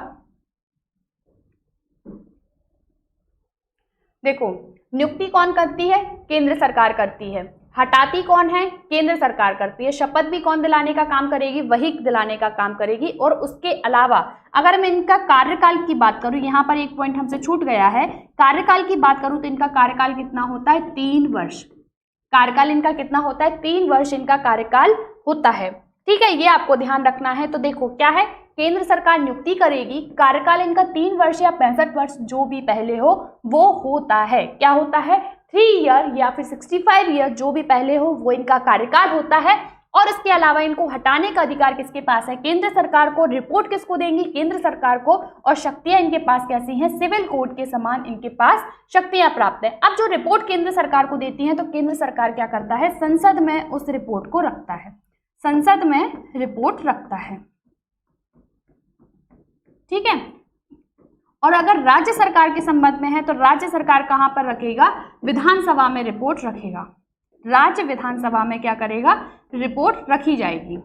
देखो नियुक्ति कौन करती है, केंद्र सरकार करती है। हटाती कौन है, केंद्र सरकार करती है। शपथ भी कौन दिलाने का काम करेगी, वही दिलाने का काम करेगी। और उसके अलावा अगर मैं इनका कार्यकाल की बात करूं, यहाँ पर एक पॉइंट हमसे छूट गया है, कार्यकाल की बात करूं तो इनका कार्यकाल कितना होता है, 3 वर्ष। कार्यकाल इनका कितना होता है, 3 वर्ष इनका कार्यकाल होता है। ठीक है, ये आपको ध्यान रखना है। तो देखो क्या है, केंद्र सरकार नियुक्ति करेगी, कार्यकाल इनका 3 वर्ष या 65 वर्ष जो भी पहले हो वो होता है। क्या होता है, 3 ईयर या फिर 65 ईयर जो भी पहले हो वो इनका कार्यकाल होता है। और इसके अलावा इनको हटाने का अधिकार किसके पास है, केंद्र सरकार को। रिपोर्ट किसको देंगी, केंद्र सरकार को। और शक्तियां इनके पास कैसी हैं, सिविल कोड के समान इनके पास शक्तियां प्राप्त है। अब जो रिपोर्ट केंद्र सरकार को देती है तो केंद्र सरकार क्या करता है, संसद में उस रिपोर्ट को रखता है, संसद में रिपोर्ट रखता है। ठीक है, और अगर राज्य सरकार के संबंध में है तो राज्य सरकार कहां पर रखेगा, विधानसभा में रिपोर्ट रखेगा। राज्य विधानसभा में क्या करेगा, रिपोर्ट रखी जाएगी।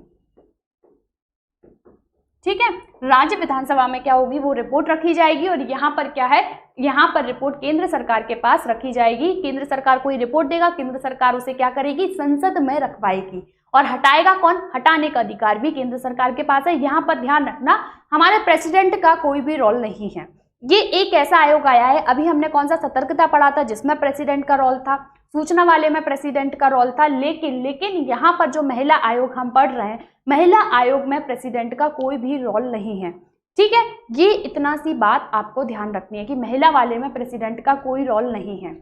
ठीक है, राज्य विधानसभा में क्या होगी, वो रिपोर्ट रखी जाएगी। और यहाँ पर क्या है, यहाँ पर रिपोर्ट केंद्र सरकार के पास रखी जाएगी। केंद्र सरकार कोई रिपोर्ट देगा, केंद्र सरकार उसे क्या करेगी, संसद में रखवाएगी। और हटाएगा कौन, हटाने का अधिकार भी केंद्र सरकार के पास है। यहाँ पर ध्यान रखना, हमारे प्रेसिडेंट का कोई भी रोल नहीं है। ये एक ऐसा आयोग आया है, अभी हमने कौन सा सतर्कता पढ़ा था जिसमें प्रेसिडेंट का रोल था, सूचना वाले में प्रेसिडेंट का रोल था। लेकिन यहाँ पर जो महिला आयोग हम पढ़ रहे हैं, महिला आयोग में प्रेसिडेंट का कोई भी रोल नहीं है। ठीक है, ये इतना सी बात आपको ध्यान रखनी है कि महिला वाले में प्रेसिडेंट का कोई रोल नहीं है।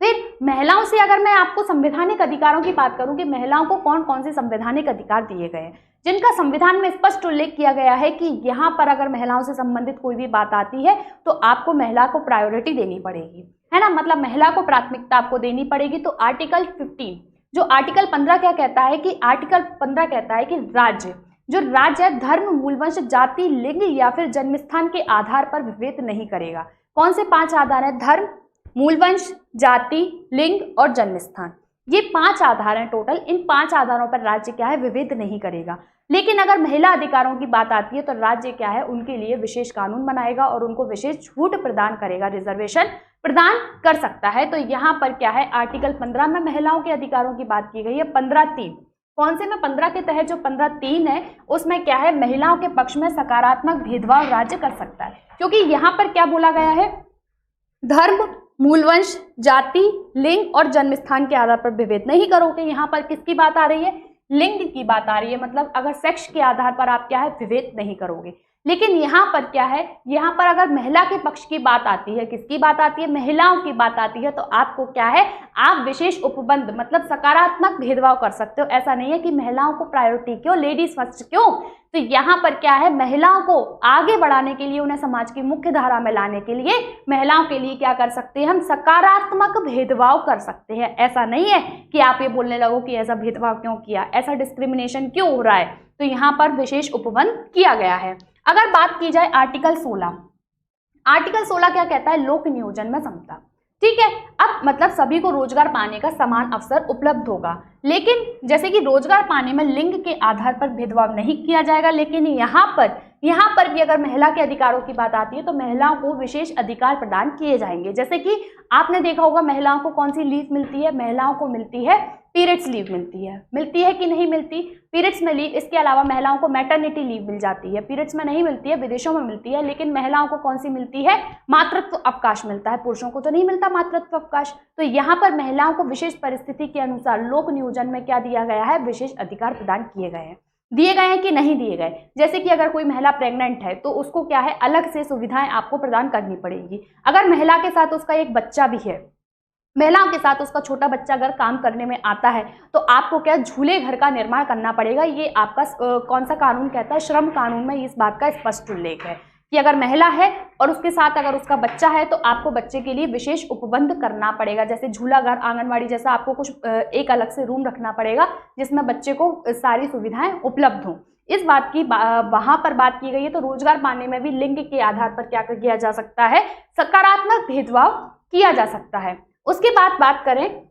फिर महिलाओं से अगर मैं आपको संवैधानिक अधिकारों की बात करूं कि महिलाओं को कौन कौन से संवैधानिक अधिकार दिए गए हैं, जिनका संविधान में स्पष्ट उल्लेख किया गया है कि यहाँ पर अगर महिलाओं से संबंधित कोई भी बात आती है तो आपको महिला को प्रायोरिटी देनी पड़ेगी, है ना, मतलब महिला को प्राथमिकता आपको देनी पड़ेगी। तो आर्टिकल 15, जो आर्टिकल 15 क्या कहता है कि आर्टिकल 15 कहता है कि राज्य, जो राज्य है धर्म, मूलवंश, जाति, लिंग या फिर जन्मस्थान के आधार पर विभेद नहीं करेगा। कौन से 5 आधार है, धर्म, मूलवंश, जाति, लिंग और जन्मस्थान। ये 5 आधार हैं टोटल। इन 5 आधारों पर राज्य क्या है, विभेद नहीं करेगा। लेकिन अगर महिला अधिकारों की बात आती है तो राज्य क्या है, उनके लिए विशेष कानून बनाएगा और उनको विशेष छूट प्रदान करेगा, रिजर्वेशन प्रदान कर सकता है। तो यहाँ पर क्या है, आर्टिकल 15 में महिलाओं के अधिकारों की बात की गई है। 15(3) कौन से में, 15 के तहत जो 15(3) है उसमें क्या है, महिलाओं के पक्ष में सकारात्मक भेदभाव राज्य कर सकता है। क्योंकि यहाँ पर क्या बोला गया है, धर्म, मूलवंश, जाति, लिंग और जन्मस्थान के आधार पर विभेद नहीं करोगे। यहाँ पर किसकी बात आ रही है, लिंग की बात आ रही है, मतलब अगर सेक्स के आधार पर आप क्या है, विभेद नहीं करोगे। लेकिन यहाँ पर क्या है, यहाँ पर अगर महिला के पक्ष की बात आती है, किसकी बात आती है, महिलाओं की बात आती है, तो आपको क्या है, आप विशेष उपबंध मतलब सकारात्मक भेदभाव कर सकते हो। ऐसा नहीं है कि महिलाओं को प्रायोरिटी क्यों, लेडीज फर्स्ट क्यों। तो यहाँ पर क्या है, महिलाओं को आगे बढ़ाने के लिए, उन्हें समाज की मुख्य धारा में लाने के लिए महिलाओं के लिए क्या कर सकते हैं, हम सकारात्मक भेदभाव कर सकते हैं। ऐसा नहीं है कि आप ये बोलने लगो कि ऐसा भेदभाव क्यों किया, ऐसा डिस्क्रिमिनेशन क्यों हो रहा है। तो यहाँ पर विशेष उपबंध किया गया है। अगर बात की जाए आर्टिकल 16, आर्टिकल 16 क्या कहता है, लोक नियोजन में समता। ठीक है, अब मतलब सभी को रोजगार पाने का समान अवसर उपलब्ध होगा। लेकिन जैसे कि रोजगार पाने में लिंग के आधार पर भेदभाव नहीं किया जाएगा। लेकिन यहाँ पर भी अगर महिला के अधिकारों की बात आती है तो महिलाओं को विशेष अधिकार प्रदान किए जाएंगे। जैसे कि आपने देखा होगा महिलाओं को कौन सी लीव मिलती है, महिलाओं को मिलती है पीरियड्स लीव मिलती है कि नहीं मिलती, पीरियड्स में लीव। इसके अलावा महिलाओं को मैटरनिटी लीव मिल जाती है, पीरियड्स में नहीं मिलती है, विदेशों में मिलती है। लेकिन महिलाओं को कौन सी मिलती है, मातृत्व अवकाश मिलता है, पुरुषों को तो नहीं मिलता मातृत्व अवकाश। तो यहाँ पर महिलाओं को विशेष परिस्थिति के अनुसार लोक नियोजन में क्या दिया गया है, विशेष अधिकार प्रदान किए गए हैं। दिए गए हैं कि नहीं दिए गए। जैसे कि अगर कोई महिला प्रेग्नेंट है तो उसको क्या है, अलग से सुविधाएं आपको प्रदान करनी पड़ेगी। अगर महिला के साथ उसका एक बच्चा भी है, महिलाओं के साथ उसका छोटा बच्चा अगर काम करने में आता है तो आपको क्या झूले घर का निर्माण करना पड़ेगा। ये आपका कौन सा कानून कहता है, श्रम कानून में इस बात का स्पष्ट उल्लेख है कि अगर महिला है और उसके साथ अगर उसका बच्चा है तो आपको बच्चे के लिए विशेष उपबंध करना पड़ेगा, जैसे झूला घर, आंगनवाड़ी जैसा आपको कुछ एक अलग से रूम रखना पड़ेगा जिसमें बच्चे को सारी सुविधाएं उपलब्ध हों। इस बात की वहां पर बात की गई है। तो रोजगार पाने में भी लिंग के आधार पर क्या किया जा सकता है, सकारात्मक भेदभाव किया जा सकता है। उसके बाद बात करें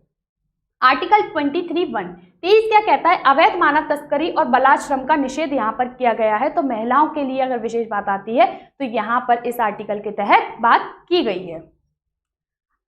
आर्टिकल 23(1), 23 क्या कहता है, अवैध मानव तस्करी और बलात् श्रम का निषेध यहाँ पर किया गया है। तो महिलाओं के लिए अगर विशेष बात आती है तो यहाँ पर इस आर्टिकल के तहत बात की गई है।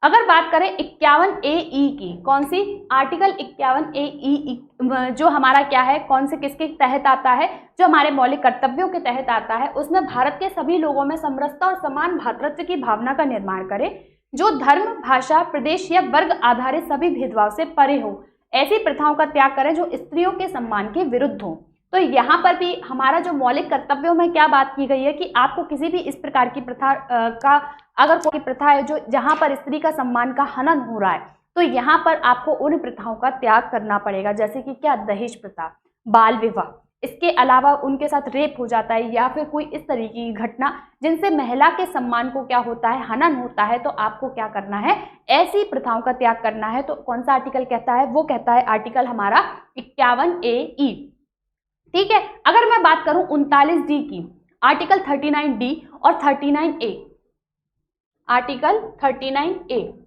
अगर बात करें 51(a)(e) की, कौन सी, आर्टिकल 51(a)(e) जो हमारा क्या है, कौन से किसके तहत आता है, जो हमारे मौलिक कर्तव्यों के तहत आता है, उसमें भारत के सभी लोगों में समरसता और समान भ्रातृत्व की भावना का निर्माण करे, जो धर्म, भाषा, प्रदेश या वर्ग आधारित सभी भेदभाव से परे हो, ऐसी प्रथाओं का त्याग करें जो स्त्रियों के सम्मान के विरुद्ध हो। तो यहाँ पर भी हमारा जो मौलिक कर्तव्यों में क्या बात की गई है कि आपको किसी भी इस प्रकार की प्रथा का, अगर कोई प्रथा है जो जहाँ पर स्त्री का सम्मान का हनन हो रहा है तो यहाँ पर आपको उन प्रथाओं का त्याग करना पड़ेगा, जैसे कि क्या, दहेज प्रथा, बाल विवाह, इसके अलावा उनके साथ रेप हो जाता है या फिर कोई इस तरीके की घटना जिनसे महिला के सम्मान को क्या होता है, हनन होता है, तो आपको क्या करना है, ऐसी प्रथाओं का त्याग करना है। तो कौन सा आर्टिकल कहता है, वो कहता है आर्टिकल हमारा 51(a)(e), ठीक है। अगर मैं बात करूं 39D की, आर्टिकल 39D और 39A, आर्टिकल 39A,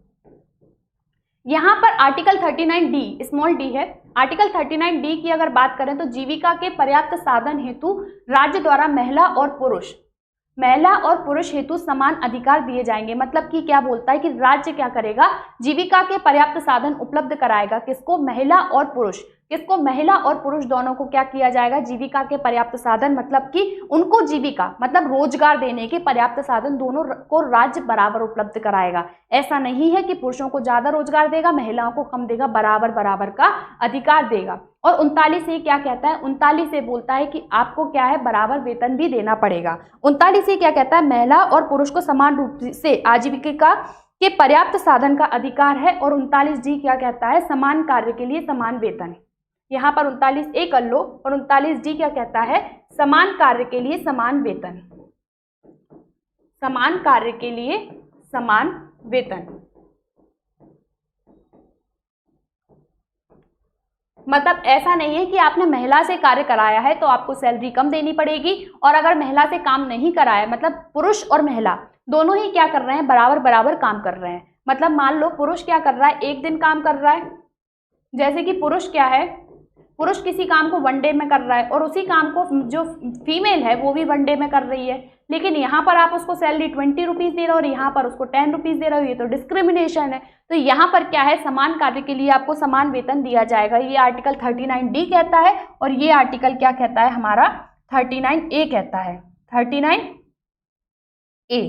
यहाँ पर आर्टिकल 39D स्मॉल डी है। आर्टिकल 39D की अगर बात करें तो जीविका के पर्याप्त साधन हेतु राज्य द्वारा महिला और पुरुष हेतु समान अधिकार दिए जाएंगे। मतलब कि क्या बोलता है कि राज्य क्या करेगा, जीविका के पर्याप्त साधन उपलब्ध कराएगा, किसको, महिला और पुरुष, किसको, महिला और पुरुष दोनों को क्या किया जाएगा, जीविका के पर्याप्त साधन, मतलब कि उनको जीविका मतलब रोजगार देने के पर्याप्त साधन दोनों को राज्य बराबर उपलब्ध कराएगा। ऐसा नहीं है कि पुरुषों को ज्यादा रोजगार देगा, महिलाओं को कम देगा, बराबर बराबर का अधिकार देगा। और 39 क्या कहता है, 39 से बोलता है कि आपको क्या है, बराबर वेतन भी देना पड़ेगा। 39 क्या कहता है, महिला और पुरुष को समान रूप से आजीविका के पर्याप्त साधन का अधिकार है। और 39D क्या कहता है, समान कार्य के लिए समान वेतन। यहाँ पर 39A कर लो और 39D क्या कहता है, समान कार्य के लिए समान वेतन, समान कार्य के लिए समान वेतन। मतलब ऐसा नहीं है कि आपने महिला से कार्य कराया है तो आपको सैलरी कम देनी पड़ेगी, और अगर महिला से काम नहीं कराया, मतलब पुरुष और महिला दोनों ही क्या कर रहे हैं, बराबर बराबर काम कर रहे हैं। मतलब मान लो पुरुष क्या कर रहा है, एक दिन काम कर रहा है, जैसे कि पुरुष क्या है, पुरुष किसी काम को 1 डे में कर रहा है और उसी काम को जो फीमेल है वो भी 1 डे में कर रही है, लेकिन यहाँ पर आप उसको सैलरी 20 रुपीज़ दे रहे हो और यहाँ पर उसको 10 रुपीज़ दे रहे हो, ये तो डिस्क्रिमिनेशन है। तो यहाँ पर क्या है, समान कार्य के लिए आपको समान वेतन दिया जाएगा। ये आर्टिकल 39D कहता है और ये आर्टिकल क्या कहता है, हमारा 39A कहता है, 39A।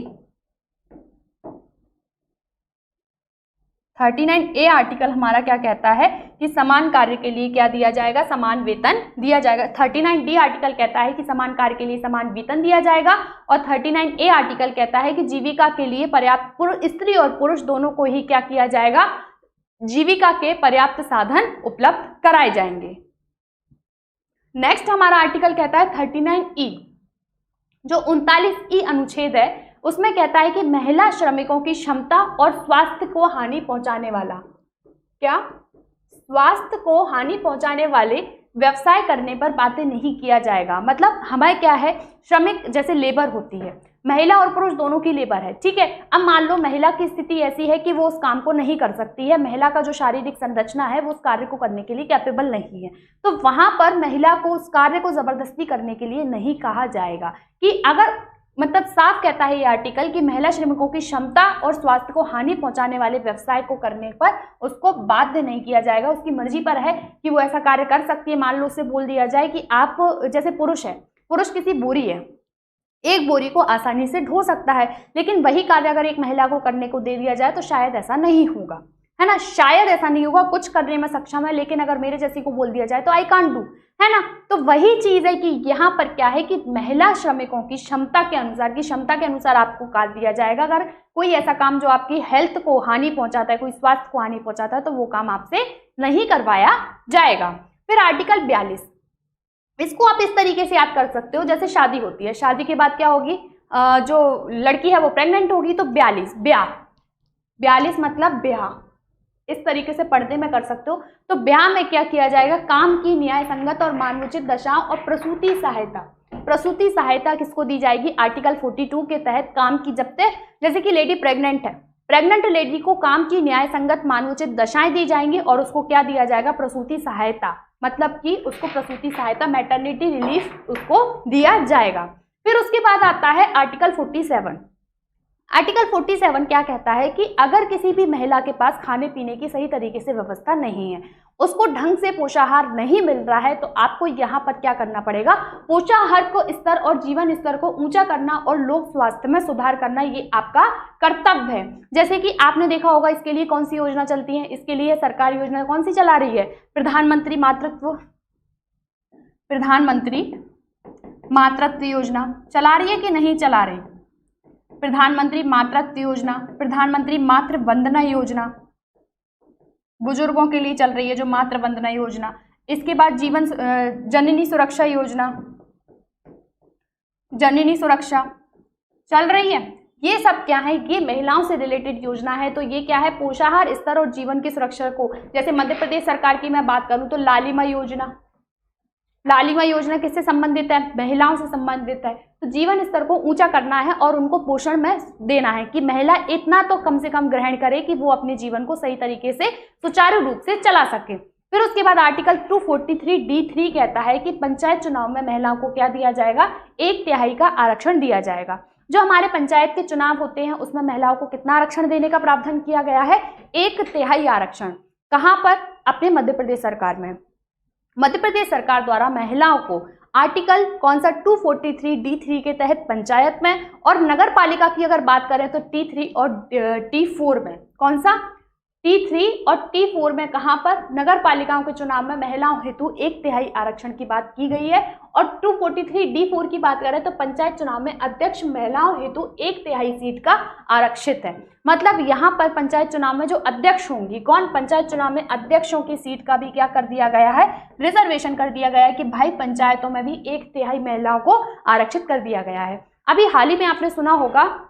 39A आर्टिकल हमारा क्या कहता है कि समान कार्य के लिए क्या दिया जाएगा, समान वेतन दिया जाएगा। 39D आर्टिकल कहता है कि समान कार्य के लिए समान वेतन दिया जाएगा और 39A आर्टिकल कहता है कि जीविका के लिए पर्याप्त, स्त्री और पुरुष दोनों को ही क्या किया जाएगा, जीविका के पर्याप्त साधन उपलब्ध कराए जाएंगे। नेक्स्ट हमारा आर्टिकल कहता है 39E, जो 39E अनुच्छेद है उसमें कहता है कि महिला श्रमिकों की क्षमता और स्वास्थ्य को हानि पहुंचाने वाला, क्या, स्वास्थ्य को हानि पहुंचाने वाले व्यवसाय करने पर बाध्य नहीं किया जाएगा। मतलब हमें क्या है, श्रमिक जैसे लेबर होती है, महिला और पुरुष दोनों की लेबर है, ठीक है। अब मान लो महिला की स्थिति ऐसी है कि वो उस काम को नहीं कर सकती है, महिला का जो शारीरिक संरचना है वो उस कार्य को करने के लिए कैपेबल नहीं है, तो वहां पर महिला को उस कार्य को जबरदस्ती करने के लिए नहीं कहा जाएगा। कि अगर मतलब साफ कहता है ये आर्टिकल कि महिला श्रमिकों की क्षमता और स्वास्थ्य को हानि पहुंचाने वाले व्यवसाय को करने पर उसको बाध्य नहीं किया जाएगा, उसकी मर्जी पर है कि वो ऐसा कार्य कर सकती है। मान लो उससे बोल दिया जाए कि आप, जैसे पुरुष है, पुरुष किसी बोरी है, एक बोरी को आसानी से ढो सकता है, लेकिन वही कार्य अगर एक महिला को करने को दे दिया जाए तो शायद ऐसा नहीं होगा, है ना, शायद ऐसा नहीं होगा, कुछ करने में सक्षम है, लेकिन अगर मेरे जैसी को बोल दिया जाए तो आई कांट डू, है ना। तो वही चीज है कि यहाँ पर क्या है कि महिला श्रमिकों की क्षमता के अनुसार आपको कार्य दिया जाएगा। अगर कोई ऐसा काम जो आपकी हेल्थ को हानि पहुंचाता है, कोई स्वास्थ्य को हानि पहुंचाता है, तो वो काम आपसे नहीं करवाया जाएगा। फिर आर्टिकल 42, इसको आप इस तरीके से याद कर सकते हो, जैसे शादी होती है, शादी के बाद क्या होगी, जो लड़की है वो प्रेग्नेंट होगी, तो 42 मतलब ब्याह, इस तरीके से पर्दे में कर सकते हो। तो ब्याह में क्या किया जाएगा, काम की न्याय संगत और मानवोचित दशाओं और प्रसूति सहायता किसको दी जाएगी, आर्टिकल 42 के तहत काम की, जब तक जैसे कि लेडी प्रेग्नेंट है, प्रेग्नेंट लेडी को काम की न्याय संगत मानवोचित दशाएं दी जाएंगी और उसको क्या दिया जाएगा, प्रसूति सहायता, मतलब कि उसको प्रसूति सहायता, मैटरनिटी रिलीफ उसको दिया जाएगा। फिर उसके बाद आता है आर्टिकल 47। आर्टिकल 47 क्या कहता है कि अगर किसी भी महिला के पास खाने पीने की सही तरीके से व्यवस्था नहीं है, उसको ढंग से पोषाहार नहीं मिल रहा है, तो आपको यहाँ पर क्या करना पड़ेगा, पोषाहार को स्तर और जीवन स्तर को ऊंचा करना और लोक स्वास्थ्य में सुधार करना, ये आपका कर्तव्य है। जैसे कि आपने देखा होगा, इसके लिए कौन सी योजना चलती है, इसके लिए सरकारी योजना कौन सी चला रही है, प्रधानमंत्री मातृत्व योजना चला रही है कि नहीं चला रही, प्रधानमंत्री मातृत्व योजना, प्रधानमंत्री मातृ वंदना योजना बुजुर्गों के लिए चल रही है, जो मातृ वंदना योजना। इसके बाद जीवन जननी सुरक्षा योजना, जननी सुरक्षा चल रही है। ये सब क्या है, ये महिलाओं से रिलेटेड योजना है। तो ये क्या है, पोषाहार स्तर और जीवन की सुरक्षा को, जैसे मध्य प्रदेश सरकार की मैं बात करूं तो लालिमा योजना किससे संबंधित है, महिलाओं से संबंधित है। तो जीवन स्तर को ऊंचा करना है और उनको पोषण में देना है कि महिला इतना तो कम से कम ग्रहण करे कि वो अपने जीवन को सही तरीके से सुचारू रूप से चला सके। फिर उसके बाद आर्टिकल 243D3 कहता है कि पंचायत चुनाव में महिलाओं को क्या दिया जाएगा, 1/3 का आरक्षण दिया जाएगा। जो हमारे पंचायत के चुनाव होते हैं उसमें महिलाओं को कितना आरक्षण देने का प्रावधान किया गया है, 1/3 आरक्षण। कहाँ पर, अपने मध्य प्रदेश सरकार में। मध्य प्रदेश सरकार द्वारा महिलाओं को आर्टिकल कौन सा 243D3 के तहत पंचायत में, और नगर पालिका की अगर बात करें तो T3 और T4 में, कौन सा, T3 और T4 में, कहां पर, नगर पालिकाओं के चुनाव में महिलाओं हेतु 1/3 आरक्षण की बात की गई है। और 243D4 की बात करें तो पंचायत चुनाव में अध्यक्ष महिलाओं हेतु 1/3 सीट का आरक्षित है। मतलब यहाँ पर पंचायत चुनाव में जो अध्यक्ष होंगी, कौन, पंचायत चुनाव में अध्यक्षों की सीट का भी क्या कर दिया गया है, रिजर्वेशन कर दिया गया है कि भाई पंचायतों में भी 1/3 महिलाओं को आरक्षित कर दिया गया है। अभी हाल ही में आपने सुना होगा,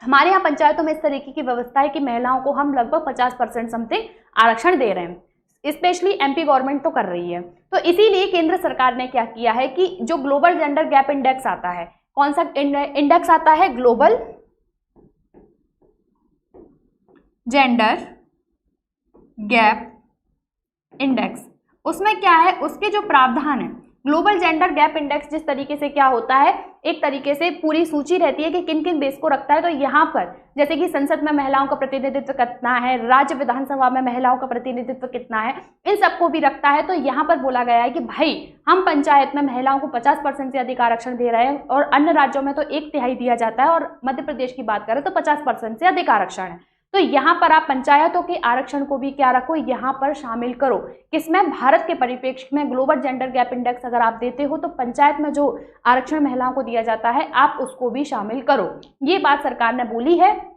हमारे यहाँ पंचायतों में इस तरीके की व्यवस्था है कि महिलाओं को हम लगभग 50% समथिंग आरक्षण दे रहे हैं, स्पेशली एमपी गवर्नमेंट तो कर रही है। तो इसीलिए केंद्र सरकार ने क्या किया है कि जो ग्लोबल जेंडर गैप इंडेक्स आता है, कौन सा इंडेक्स आता है, ग्लोबल जेंडर गैप इंडेक्स, उसमें क्या है, उसके जो प्रावधान है, ग्लोबल जेंडर गैप इंडेक्स जिस तरीके से क्या होता है, एक तरीके से पूरी सूची रहती है कि किन किन देश को रखता है। तो यहाँ पर जैसे कि संसद में महिलाओं का प्रतिनिधित्व कितना है, राज्य विधानसभा में महिलाओं का प्रतिनिधित्व कितना है, इन सबको भी रखता है। तो यहाँ पर बोला गया है कि भाई हम पंचायत में महिलाओं को 50% से अधिक आरक्षण दे रहे हैं, और अन्य राज्यों में तो 1/3 दिया जाता है, और मध्य प्रदेश की बात करें तो 50% से अधिक आरक्षण है। तो यहाँ पर आप पंचायतों के आरक्षण को भी क्या रखो, यहाँ पर शामिल करो। किसमें, भारत के परिप्रेक्ष्य में ग्लोबल जेंडर गैप इंडेक्स अगर आप देते हो तो पंचायत में जो आरक्षण महिलाओं को दिया जाता है आप उसको भी शामिल करो, ये बात सरकार ने बोली है।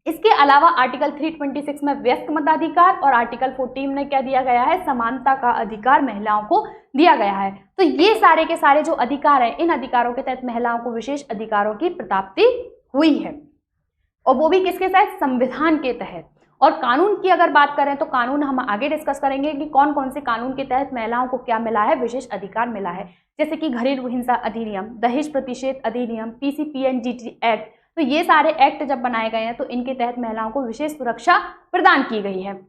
इसके अलावा आर्टिकल 326 में व्यस्क मताधिकार और आर्टिकल 14 में क्या दिया गया है, समानता का अधिकार महिलाओं को दिया गया है। तो ये सारे के सारे जो अधिकार हैं, इन अधिकारों के तहत महिलाओं को विशेष अधिकारों की प्राप्ति हुई है, और वो भी किसके तहत, संविधान के तहत। और कानून की अगर बात करें तो कानून हम आगे डिस्कस करेंगे कि कौन कौन से कानून के तहत महिलाओं को क्या मिला है, विशेष अधिकार मिला है। जैसे कि घरेलू हिंसा अधिनियम, दहेज प्रतिषेध अधिनियम, PCPNDT एक्ट। तो ये सारे एक्ट जब बनाए गए हैं तो इनके तहत महिलाओं को विशेष सुरक्षा प्रदान की गई है।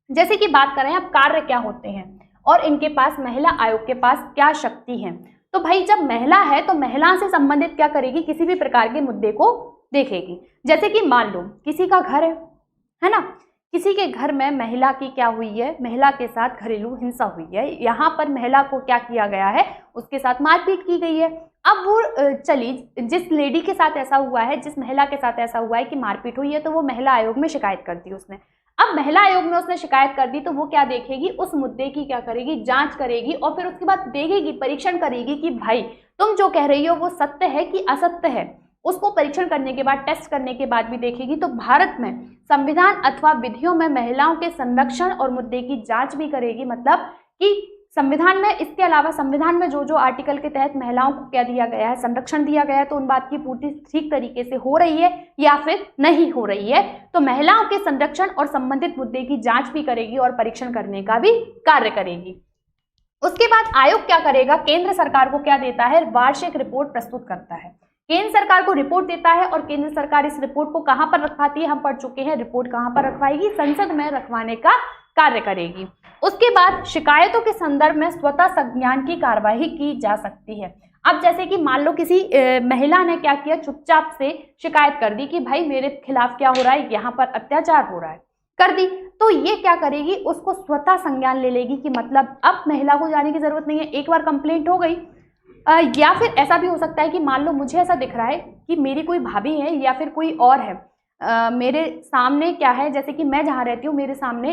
जैसे कि बात करें अब कार्य क्या होते हैं और इनके पास, महिला आयोग के पास क्या शक्ति है। तो भाई जब महिला है तो महिला से संबंधित क्या करेगी, किसी भी प्रकार के मुद्दे को देखेगी। जैसे कि मान लो किसी का घर है ना, किसी के घर में महिला की क्या हुई है, महिला के साथ घरेलू हिंसा हुई है, यहाँ पर महिला को क्या किया गया है, उसके साथ मारपीट की गई है। अब वो चली, जिस लेडी के साथ ऐसा हुआ है, जिस महिला के साथ ऐसा हुआ है कि मारपीट हुई है, तो वो महिला आयोग में शिकायत कर दी उसने। अब महिला आयोग में उसने शिकायत कर दी तो वो क्या देखेगी, उस मुद्दे की क्या करेगी, जांच करेगी और फिर उसके बाद देखेगी, परीक्षण करेगी कि भाई तुम जो कह रही हो वो सत्य है कि असत्य है। उसको परीक्षण करने के बाद, टेस्ट करने के बाद भी देखेगी। तो भारत में संविधान अथवा विधियों में महिलाओं के संरक्षण और मुद्दे की जांच भी करेगी, मतलब कि संविधान में, इसके अलावा संविधान में जो जो आर्टिकल के तहत महिलाओं को क्या दिया गया है, संरक्षण दिया गया है, तो उन बात की पूर्ति ठीक तरीके से हो रही है या फिर नहीं हो रही है। तो महिलाओं के संरक्षण और संबंधित मुद्दे की जांच भी करेगी और परीक्षण करने का भी कार्य करेगी। उसके बाद आयोग क्या करेगा, केंद्र सरकार को क्या देता है, वार्षिक रिपोर्ट प्रस्तुत करता है। केंद्र सरकार को रिपोर्ट देता है और केंद्र सरकार इस रिपोर्ट को कहां पर रखवाती है, हम पढ़ चुके हैं। रिपोर्ट कहां पर रखवाएगी, संसद में रखवाने का कार्य करेगी। उसके बाद शिकायतों के संदर्भ में स्वतः संज्ञान की कार्यवाही की जा सकती है। अब जैसे कि मान लो किसी महिला ने क्या किया, चुपचाप से शिकायत कर दी कि भाई मेरे खिलाफ क्या हो रहा है, यहाँ पर अत्याचार हो रहा है, कर दी, तो ये क्या करेगी, उसको स्वतः संज्ञान ले लेगी कि मतलब अब महिला को जाने की जरूरत नहीं है, एक बार कंप्लेंट हो गई। या फिर ऐसा भी हो सकता है कि मान लो मुझे ऐसा दिख रहा है कि मेरी कोई भाभी है या फिर कोई और है, मेरे सामने क्या है, जैसे कि मैं जहाँ रहती हूँ मेरे सामने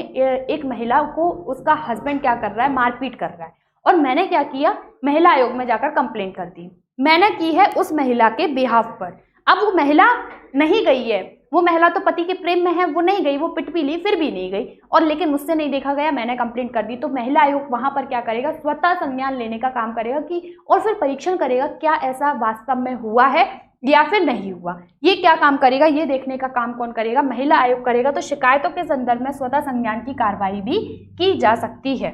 एक महिला को उसका हस्बैंड क्या कर रहा है, मारपीट कर रहा है, और मैंने क्या किया, महिला आयोग में जाकर कंप्लेंट कर दी। मैंने की है उस महिला के बिहाफ पर। अब वो महिला नहीं गई है, वो महिला तो पति के प्रेम में है, वो नहीं गई, वो पिट भी ली फिर भी नहीं गई, और लेकिन मुझसे नहीं देखा गया, मैंने कंप्लेंट कर दी। तो महिला आयोग वहां पर क्या करेगा, स्वतः संज्ञान लेने का काम करेगा कि, और फिर परीक्षण करेगा क्या ऐसा वास्तव में हुआ है या फिर नहीं हुआ। ये क्या काम करेगा, ये देखने का काम कौन करेगा, महिला आयोग करेगा। तो शिकायतों के संदर्भ में स्वतः संज्ञान की कार्रवाई भी की जा सकती है।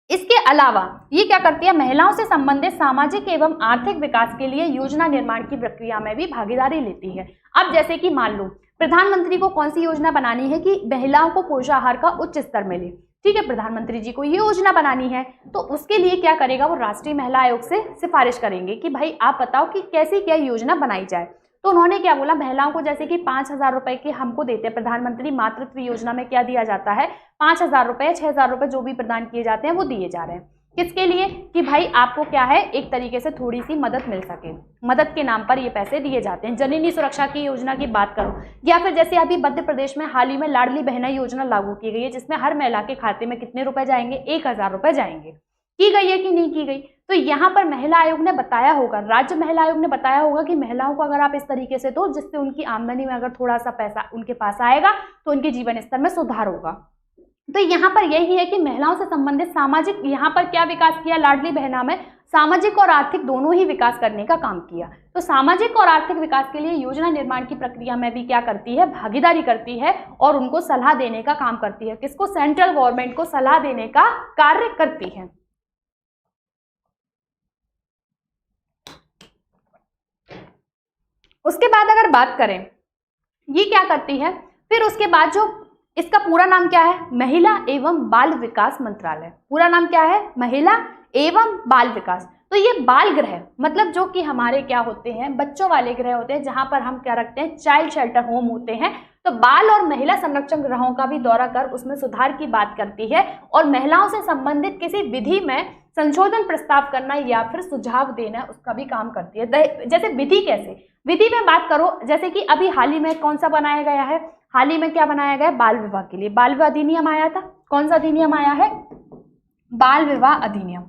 इसके अलावा ये क्या करती है, महिलाओं से संबंधित सामाजिक एवं आर्थिक विकास के लिए योजना निर्माण की प्रक्रिया में भी भागीदारी लेती है। अब जैसे कि मान लो प्रधानमंत्री को कौन सी योजना बनानी है कि महिलाओं को पोषाहार का उच्च स्तर मिले, ठीक है, प्रधानमंत्री जी को ये योजना बनानी है, तो उसके लिए क्या करेगा, वो राष्ट्रीय महिला आयोग से सिफारिश करेंगे कि भाई आप बताओ कि कैसी क्या योजना बनाई जाए। तो उन्होंने क्या बोला, महिलाओं को जैसे कि 5,000 रुपए के हमको देते हैं, प्रधानमंत्री मातृत्व योजना में क्या दिया जाता है, 5,000 रुपए, 6,000 रुपए जो भी प्रदान किए जाते हैं वो दिए जा रहे हैं। किसके लिए, कि भाई आपको क्या है, एक तरीके से थोड़ी सी मदद मिल सके, मदद के नाम पर ये पैसे दिए जाते हैं। जननी सुरक्षा की योजना की बात करो, या फिर जैसे अभी मध्य प्रदेश में हाल ही में लाडली बहना योजना लागू की गई है, जिसमें हर महिला के खाते में कितने रुपए जाएंगे, 1,000 रुपए जाएंगे। की गई है कि नहीं की गई। तो यहाँ पर महिला आयोग ने बताया होगा, राज्य महिला आयोग ने बताया होगा कि महिलाओं को अगर आप इस तरीके से दो जिससे उनकी आमदनी में अगर थोड़ा सा पैसा उनके पास आएगा तो उनके जीवन स्तर में सुधार होगा। तो यहाँ पर यही है कि महिलाओं से संबंधित सामाजिक, यहाँ पर क्या विकास किया, लाडली बहना में सामाजिक और आर्थिक दोनों ही विकास करने का काम किया। तो सामाजिक और आर्थिक विकास के लिए योजना निर्माण की प्रक्रिया में भी क्या करती है, भागीदारी करती है और उनको सलाह देने का काम करती है। किसको, सेंट्रल गवर्नमेंट को सलाह देने का कार्य करती है। उसके बाद अगर बात करें ये क्या करती है, फिर उसके बाद जो इसका पूरा नाम क्या है, महिला एवं बाल विकास मंत्रालय। पूरा नाम क्या है, महिला एवं बाल विकास। तो ये बाल गृह मतलब जो कि हमारे क्या होते हैं, बच्चों वाले गृह होते हैं, जहां पर हम क्या रखते हैं, चाइल्ड शेल्टर होम होते हैं। तो बाल और महिला संरक्षण गृहों का भी दौरा कर उसमें सुधार की बात करती है और महिलाओं से संबंधित किसी विधि में संशोधन प्रस्ताव करना या फिर सुझाव देना उसका भी काम करती है। जैसे विधि, कैसे विधि में बात करो, जैसे कि अभी हाल ही में कौन सा बनाया गया है, हाल ही में क्या बनाया गया, बाल विवाह के लिए बाल विवाह अधिनियम आया था। कौन सा अधिनियम आया है, बाल विवाह अधिनियम,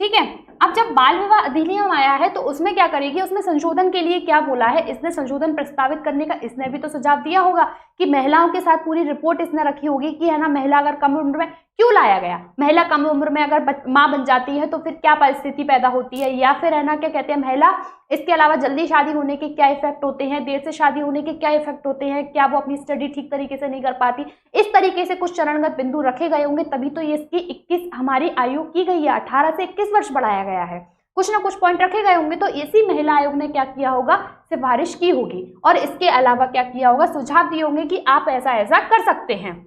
ठीक है। अब जब बाल विवाह अधिनियम आया है तो उसमें क्या करेगी, उसमें संशोधन के लिए क्या बोला है, इसने संशोधन प्रस्तावित करने का इसने भी तो सुझाव दिया होगा कि महिलाओं के साथ पूरी रिपोर्ट इसने रखी होगी कि है ना, महिला अगर कम उम्र में क्यों लाया गया, महिला कम उम्र में अगर माँ बन जाती है तो फिर क्या परिस्थिति पैदा होती है, या फिर है ना क्या कहते हैं महिला, इसके अलावा जल्दी शादी होने के क्या इफेक्ट होते हैं, देर से शादी होने के क्या इफेक्ट होते हैं, क्या वो अपनी स्टडी ठीक तरीके से नहीं कर पाती। इस तरीके से कुछ चरणगत बिंदु रखे गए होंगे, तभी तो ये इसकी 21 हमारी आयु की गई है, 18 से 21 वर्ष बढ़ाया गया है। कुछ ना कुछ पॉइंट रखे गए होंगे, तो इसी महिला आयोग ने क्या किया होगा, सिफारिश की होगी और इसके अलावा क्या किया होगा, सुझाव दिए होंगे कि आप ऐसा ऐसा कर सकते हैं।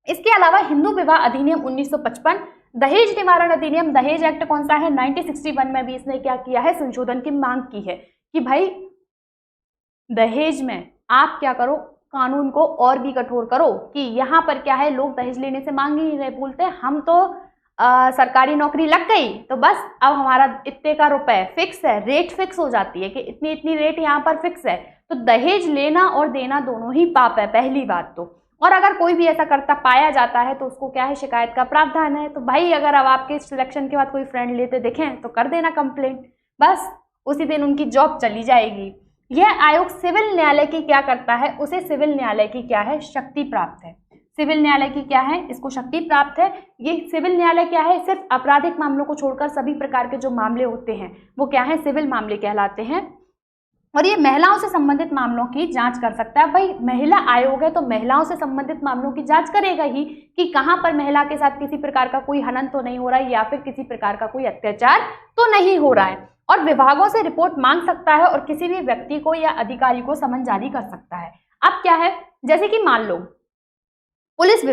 इसके अलावा हिंदू विवाह अधिनियम 1955, दहेज निवारण अधिनियम, दहेज एक्ट कौन सा है, 1961 में भी इसने क्या किया है, संशोधन की मांग की है कि भाई दहेज में आप क्या करो, कानून को और भी कठोर करो कि यहाँ पर क्या है, लोग दहेज लेने से मांग ही नहीं रहे, बोलते हम तो सरकारी नौकरी लग गई तो बस अब हमारा इतने का रुपए फिक्स है, रेट फिक्स हो जाती है कि इतनी इतनी रेट यहाँ पर फिक्स है, तो दहेज लेना और देना दोनों ही पाप है, पहली बात तो। और अगर कोई भी ऐसा करता पाया जाता है तो उसको क्या है, शिकायत का प्रावधान है। तो भाई अगर अब आपके सिलेक्शन के बाद कोई फ्रेंड लेते दिखें तो कर देना कंप्लेंट, बस उसी दिन उनकी जॉब चली जाएगी। यह आयोग सिविल न्यायालय की क्या करता है, उसे सिविल न्यायालय की क्या है, शक्ति प्राप्त है। सिविल न्यायालय की क्या है, इसको शक्ति प्राप्त है। ये सिविल न्यायालय क्या है, सिर्फ आपराधिक मामलों को छोड़कर सभी प्रकार के जो मामले होते हैं वो क्या है, सिविल मामले कहलाते हैं। और ये महिलाओं से संबंधित मामलों की जांच कर सकता है। भाई महिला आयोग है तो महिलाओं से संबंधित मामलों की जांच करेगा ही कि कहां पर महिला के साथ किसी प्रकार का कोई हनन तो नहीं हो रहा है या फिर किसी प्रकार का कोई अत्याचार तो नहीं हो रहा है। और विभागों से रिपोर्ट मांग सकता है और किसी भी व्यक्ति को या अधिकारी को समन जारी कर सकता है। अब क्या है, जैसे कि मान लो पुलिस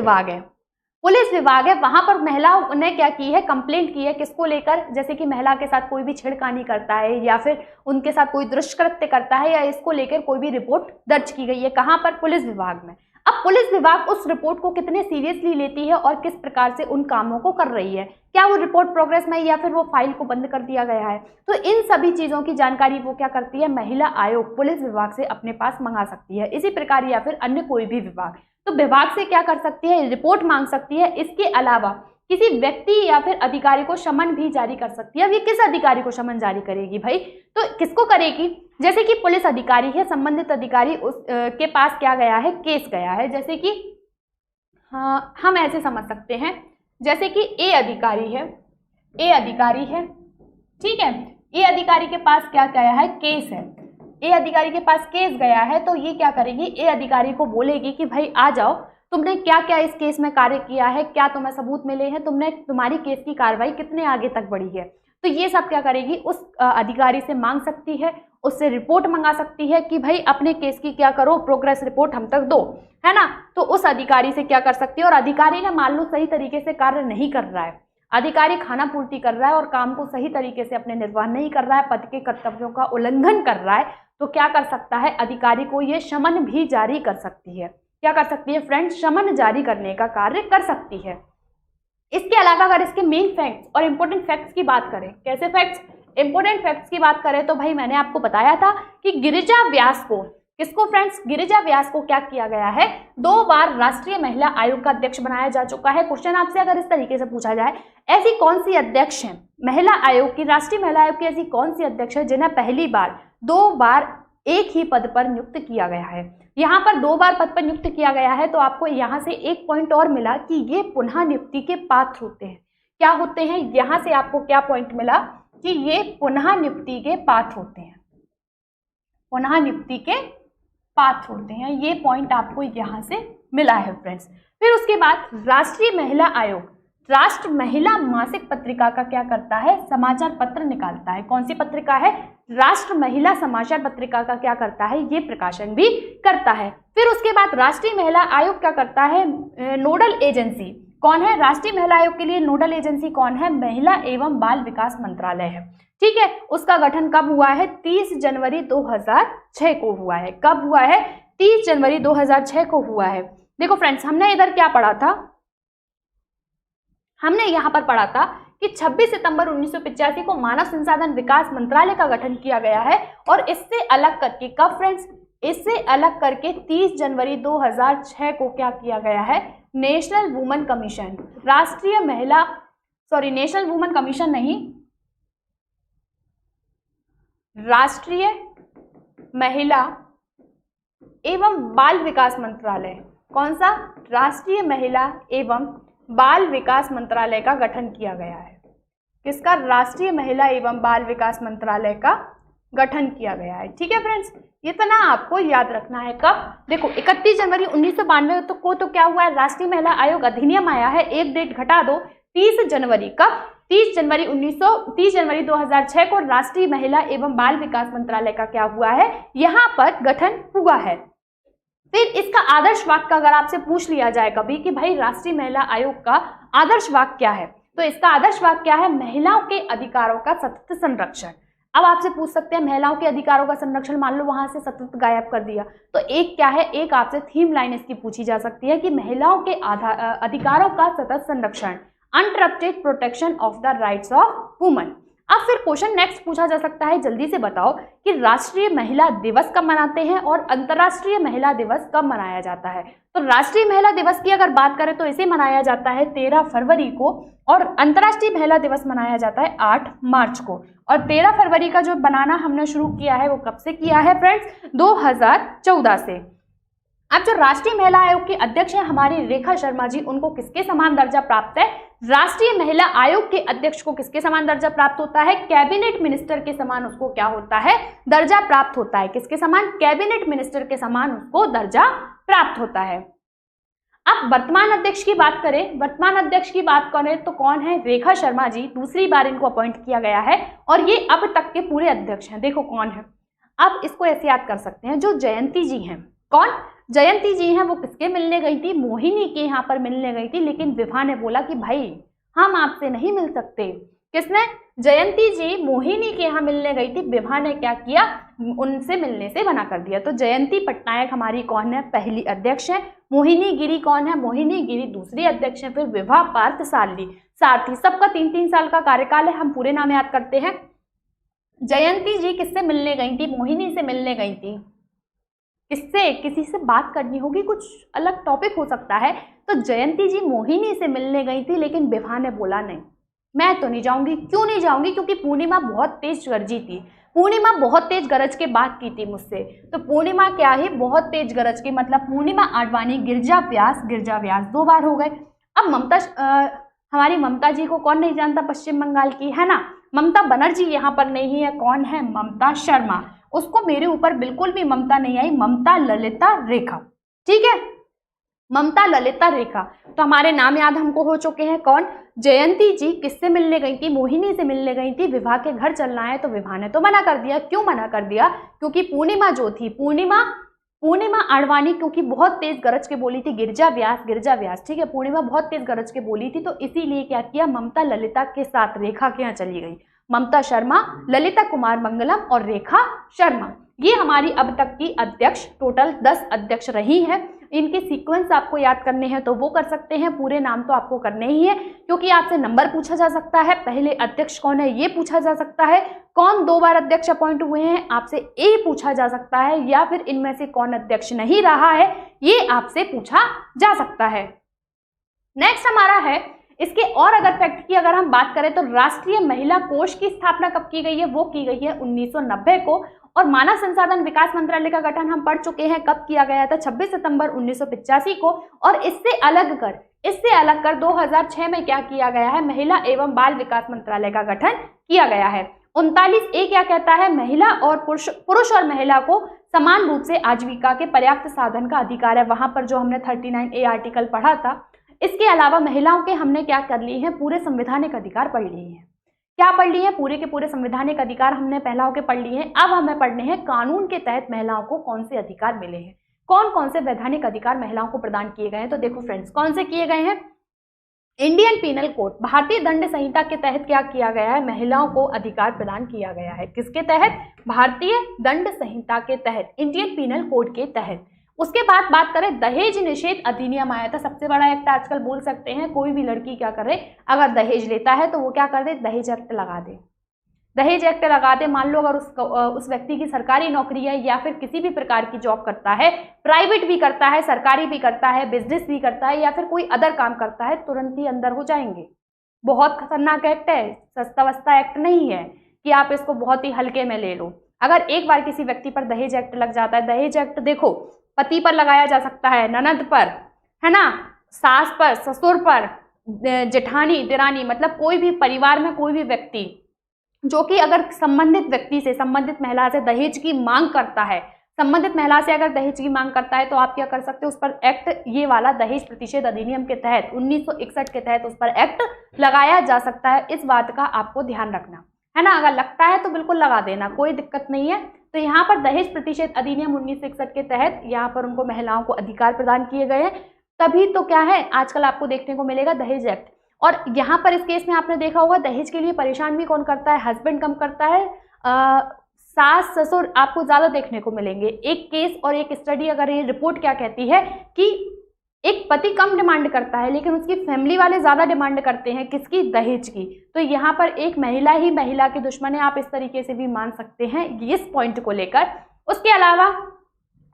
विभाग है, वहां पर महिलाओं ने क्या की है, कंप्लेंट की है, किसको लेकर, जैसे कि महिला के साथ कोई भी छेड़खानी करता है या फिर उनके साथ कोई दुष्कृत्य करता है या इसको लेकर कोई भी रिपोर्ट दर्ज की गई है, कहां पर, पुलिस विभाग में। अब पुलिस विभाग उस रिपोर्ट को कितने सीरियसली लेती है और किस प्रकार से उन कामों को कर रही है, क्या वो रिपोर्ट प्रोग्रेस में या फिर वो फाइल को बंद कर दिया गया है, तो इन सभी चीजों की जानकारी वो क्या करती है, महिला आयोग पुलिस विभाग से अपने पास मंगा सकती है। इसी प्रकार या फिर अन्य कोई भी विभाग, तो विभाग से क्या कर सकती है, रिपोर्ट मांग सकती है। इसके अलावा किसी व्यक्ति या फिर अधिकारी को समन भी जारी कर सकती है। अब ये किस अधिकारी को समन जारी करेगी भाई, तो किसको करेगी, जैसे कि पुलिस अधिकारी है, संबंधित अधिकारी उस के पास क्या गया है, केस गया है, जैसे कि हाँ हम ऐसे समझ सकते हैं, जैसे कि ए अधिकारी है, ठीक है, ए अधिकारी के पास क्या गया है, केस है, ए अधिकारी के पास केस गया है, तो ये क्या करेगी, ए अधिकारी को बोलेगी कि भाई आ जाओ, तुमने क्या क्या इस केस में कार्य किया है, क्या तुम्हें सबूत मिले हैं, तुम्हारी केस की कार्रवाई कितने आगे तक बढ़ी है। तो ये सब क्या करेगी, उस अधिकारी से मांग सकती है, उससे रिपोर्ट मंगा सकती है कि भाई अपने केस की क्या करो, प्रोग्रेस रिपोर्ट हम तक दो, है ना। तो उस अधिकारी से क्या कर सकती है, और अधिकारी ने मान लो सही तरीके से कार्य नहीं कर रहा है, अधिकारी खाना पूर्ति कर रहा है और काम को सही तरीके से अपने निर्वहन नहीं कर रहा है, पद के कर्तव्यों का उल्लंघन कर रहा है, तो क्या कर सकता है, अधिकारी को ये समन भी जारी कर सकती है। क्या कर सकती है फ्रेंड्स, समन जारी करने का कार्य कर सकती है। इसके अलावा अगर इसके मेन फैक्ट्स और इंपॉर्टेंट फैक्ट्स की बात करें, कैसे फैक्ट्स, इंपॉर्टेंट फैक्ट्स की बात करें तो भाई मैंने आपको बताया था कि गिरिजा व्यास को, किसको फ्रेंड्स, गिरिजा व्यास को क्या किया गया है, 2 बार राष्ट्रीय महिला आयोग का अध्यक्ष बनाया जा चुका है। क्वेश्चन आपसे अगर इस तरीके से पूछा जाए, ऐसी कौन सी अध्यक्ष है महिला आयोग की, राष्ट्रीय महिला आयोग की ऐसी कौन सी अध्यक्ष है जिन्हें पहली बार 2 बार एक ही पद पर नियुक्त किया गया है। यहाँ पर 2 बार पद पर नियुक्त किया गया है, तो आपको यहाँ से एक पॉइंट और मिला कि ये पुनः नियुक्ति के पात्र होते हैं। क्या होते हैं, यहाँ से आपको क्या पॉइंट मिला कि ये पुनः नियुक्ति के पात्र होते हैं, पुनः नियुक्ति के पात्र होते हैं, ये पॉइंट आपको यहाँ से मिला है फ्रेंड्स। फिर उसके बाद राष्ट्रीय महिला आयोग राष्ट्र महिला मासिक पत्रिका का क्या करता है, समाचार पत्र निकालता है। कौन सी पत्रिका है, राष्ट्र महिला समाचार पत्रिका का क्या करता है, ये प्रकाशन भी करता है। फिर उसके बाद राष्ट्रीय महिला आयोग क्या करता है, नोडल एजेंसी कौन है, राष्ट्रीय महिला आयोग के लिए नोडल एजेंसी कौन है, महिला एवं बाल विकास मंत्रालय है। ठीक है, उसका गठन कब हुआ है, 30 जनवरी 2006 को हुआ है। कब हुआ है, 30 जनवरी 2006 को हुआ है। देखो फ्रेंड्स, हमने इधर क्या पढ़ा था, हमने यहाँ पर पढ़ा था कि 26 सितंबर 1985 को मानव संसाधन विकास मंत्रालय का गठन किया गया है, और इससे अलग करके कब फ्रेंड्स, इससे अलग करके 30 जनवरी 2006 को क्या किया गया है, नेशनल वुमेन कमीशन, राष्ट्रीय महिला, सॉरी नेशनल वुमेन कमीशन नहीं, राष्ट्रीय महिला एवं बाल विकास मंत्रालय, कौन सा, राष्ट्रीय महिला एवं बाल विकास मंत्रालय का गठन किया गया है। किसका, राष्ट्रीय महिला एवं बाल विकास मंत्रालय का गठन किया गया है। ठीक है फ्रेंड्स, इतना आपको याद रखना है। कब, देखो 31 जनवरी 1992 को तो क्या हुआ है, राष्ट्रीय महिला आयोग अधिनियम आया है, एक डेट घटा दो, 30 जनवरी, कब, 30 जनवरी 2006 को राष्ट्रीय महिला एवं बाल विकास मंत्रालय का क्या हुआ है, यहाँ पर गठन हुआ है। फिर इसका आदर्श वाक्य अगर आपसे पूछ लिया जाए कभी कि भाई राष्ट्रीय महिला आयोग का आदर्श वाक्य क्या है, तो इसका आदर्श वाक्य क्या है, महिलाओं के अधिकारों का सतत संरक्षण। अब आपसे पूछ सकते हैं महिलाओं के अधिकारों का संरक्षण, मान लो वहां से सतत गायब कर दिया, तो एक क्या है, एक आपसे थीम लाइन इसकी पूछी जा सकती है कि महिलाओं के अधिकारों का सतत संरक्षण, uninterrupted protection of the rights of women. अब फिर क्वेश्चन नेक्स्ट पूछा जा सकता है, जल्दी से बताओ कि राष्ट्रीय महिला दिवस कब मनाते हैं और अंतर्राष्ट्रीय महिला दिवस कब मनाया जाता है। तो राष्ट्रीय महिला दिवस की अगर बात करें तो इसे मनाया जाता है 13 फरवरी को और अंतर्राष्ट्रीय महिला दिवस मनाया जाता है 8 मार्च को। और 13 फरवरी का जो बनाना हमने शुरू किया है वो कब से किया है फ्रेंड्स, 2014 से। अब जो राष्ट्रीय महिला आयोग के अध्यक्ष हैं हमारी रेखा शर्मा जी, उनको किसके समान दर्जा प्राप्त है, राष्ट्रीय महिला आयोग के अध्यक्ष को किसके समान दर्जा प्राप्त होता है, कैबिनेट मिनिस्टर के समान उसको क्या होता है, दर्जा प्राप्त होता है। किसके समान, कैबिनेट मिनिस्टर के समान उसको दर्जा प्राप्त होता है। अब वर्तमान अध्यक्ष की बात करें तो कौन है, रेखा शर्मा जी, दूसरी बार इनको अपॉइंट किया गया है और ये अब तक के पूरे अध्यक्ष हैं। देखो कौन है, अब इसको ऐसे याद कर सकते हैं, जो जयंती जी हैं, कौन, जयंती जी हैं, वो किसके मिलने गई थी, मोहिनी के यहाँ पर मिलने गई थी, लेकिन विभा ने बोला कि भाई हम आपसे नहीं मिल सकते। किसने, जयंती जी मोहिनी के यहाँ मिलने गई थी, विभा ने क्या किया, उनसे मिलने से मना कर दिया। तो जयंती पटनायक हमारी कौन है, पहली अध्यक्ष है। मोहिनी गिरी कौन है, मोहिनी गिरी दूसरी अध्यक्ष है। फिर विभा पार्थ सारथी, सबका 3-3 साल का कार्यकाल है, हम पूरे नाम याद करते हैं। जयंती जी किससे मिलने गई थी, मोहिनी से मिलने गई थी। किससे, किसी से बात करनी होगी, कुछ अलग टॉपिक हो सकता है। तो जयंती जी मोहिनी से मिलने गई थी, लेकिन विभा ने बोला नहीं, मैं तो नहीं जाऊंगी। क्यों नहीं जाऊंगी, क्योंकि पूर्णिमा बहुत तेज गरजी थी। पूर्णिमा बहुत तेज गरज के बात की थी मुझसे। तो पूर्णिमा क्या है, बहुत तेज गरज की, मतलब पूर्णिमा आडवाणी, गिरजा व्यास 2 बार हो गए। अब हमारी ममता जी को कौन नहीं जानता, पश्चिम बंगाल की, है ना। ममता बनर्जी यहाँ पर नहीं है, कौन है, ममता शर्मा। उसको मेरे ऊपर बिल्कुल भी ममता नहीं आई, ममता ललिता रेखा, ठीक है, ममता ललिता रेखा। तो हमारे नाम याद हमको हो चुके हैं, कौन, जयंती जी किससे मिलने गई थी, मोहिनी से मिलने गई थी। विभा के घर चलना है तो विभा ने तो मना कर दिया। क्यों मना कर दिया, क्योंकि पूर्णिमा जो थी, पूर्णिमा आडवाणी, क्योंकि बहुत तेज गरज के बोली थी, गिरजा व्यास, ठीक है, पूर्णिमा बहुत तेज गरज के बोली थी, तो इसीलिए क्या किया, ममता ललिता के साथ रेखा के यहाँ चली गई। ममता शर्मा, ललिता कुमार मंगलम और रेखा शर्मा, ये हमारी अब तक की अध्यक्ष, टोटल 10 अध्यक्ष रही हैं। इनके सीक्वेंस आपको याद करने हैं तो वो कर सकते हैं, पूरे नाम तो आपको करने ही है, क्योंकि आपसे नंबर पूछा जा सकता है, पहले अध्यक्ष कौन है ये पूछा जा सकता है, कौन 2 बार अध्यक्ष अपॉइंट हुए हैं आपसे ये पूछा जा सकता है, या फिर इनमें से कौन अध्यक्ष नहीं रहा है ये आपसे पूछा जा सकता है। नेक्स्ट हमारा है, इसके और अगर फैक्ट की अगर हम बात करें तो राष्ट्रीय महिला कोष की स्थापना कब की गई है, वो की गई है 1990 को। और मानव संसाधन विकास मंत्रालय का गठन हम पढ़ चुके हैं, कब किया गया था, 26 सितंबर 1985 को। और इससे अलग कर 2006 में क्या किया गया है, महिला एवं बाल विकास मंत्रालय का गठन किया गया है। 39A क्या कहता है, महिला और पुरुष और महिला को समान रूप से आजीविका के पर्याप्त साधन का अधिकार है। वहां पर जो हमने 39A आर्टिकल पढ़ा था, इसके अलावा महिलाओं के हमने क्या कर लिए हैं, पूरे संवैधानिक अधिकार पढ़ लिए हैं। क्या पढ़ लिए हैं, पूरे के पूरे संवैधानिक अधिकार हमने पहला होकर पढ़ लिए हैं। अब हमें पढ़ने हैं कानून के तहत महिलाओं को कौन से अधिकार मिले हैं, कौन कौन से वैधानिक अधिकार महिलाओं को प्रदान किए गए हैं। तो देखो फ्रेंड्स, कौन से किए गए हैं, इंडियन पीनल कोड, भारतीय दंड संहिता के तहत क्या किया गया है, महिलाओं को अधिकार प्रदान किया गया है। किसके तहत, भारतीय दंड संहिता के तहत, इंडियन पीनल कोड के तहत। उसके बाद बात करें, दहेज निषेध अधिनियम आया था, सबसे बड़ा एक्ट आजकल बोल सकते हैं। कोई भी लड़की क्या करे, अगर दहेज लेता है तो वो क्या कर दे, दहेज एक्ट लगा दे, दहेज एक्ट लगा दे। मान लो अगर उस व्यक्ति की सरकारी नौकरी है या फिर किसी भी प्रकार की जॉब करता है, प्राइवेट भी करता है, सरकारी भी करता है, बिजनेस भी करता है, या फिर कोई अदर काम करता है, तुरंत ही अंदर हो जाएंगे। बहुत खतरनाक एक्ट है, सस्ता वस्ता एक्ट नहीं है कि आप इसको बहुत ही हल्के में ले लो। अगर एक बार किसी व्यक्ति पर दहेज एक्ट लग जाता है, दहेज एक्ट देखो पति पर लगाया जा सकता है, ननद पर, है ना, सास पर, ससुर पर, जेठानी, दिरानी, मतलब कोई भी परिवार में कोई भी व्यक्ति जो कि अगर संबंधित व्यक्ति से, संबंधित महिला से दहेज की मांग करता है, संबंधित महिला से अगर दहेज की मांग करता है तो आप क्या कर सकते हो, उस पर एक्ट, ये वाला दहेज प्रतिषेध अधिनियम के तहत 1961 के तहत उस पर एक्ट लगाया जा सकता है। इस बात का आपको ध्यान रखना है ना, अगर लगता है तो बिल्कुल लगा देना, कोई दिक्कत नहीं है। तो यहाँ पर दहेज प्रतिषेध अधिनियम 1961 के तहत यहाँ पर उनको, महिलाओं को अधिकार प्रदान किए गए हैं। तभी तो क्या है, आजकल आपको देखने को मिलेगा दहेज एक्ट। और यहाँ पर इस केस में आपने देखा होगा, दहेज के लिए परेशान भी कौन करता है, हस्बैंड कम करता है, सास ससुर आपको ज्यादा देखने को मिलेंगे। एक केस और एक स्टडी, अगर ये रिपोर्ट क्या कहती है कि एक पति कम डिमांड करता है लेकिन उसकी फैमिली वाले ज्यादा डिमांड करते हैं, किसकी? दहेज की। तो यहाँ पर एक महिला ही महिला की दुश्मन है, आप इस तरीके से भी मान सकते हैं इस पॉइंट को लेकर। उसके अलावा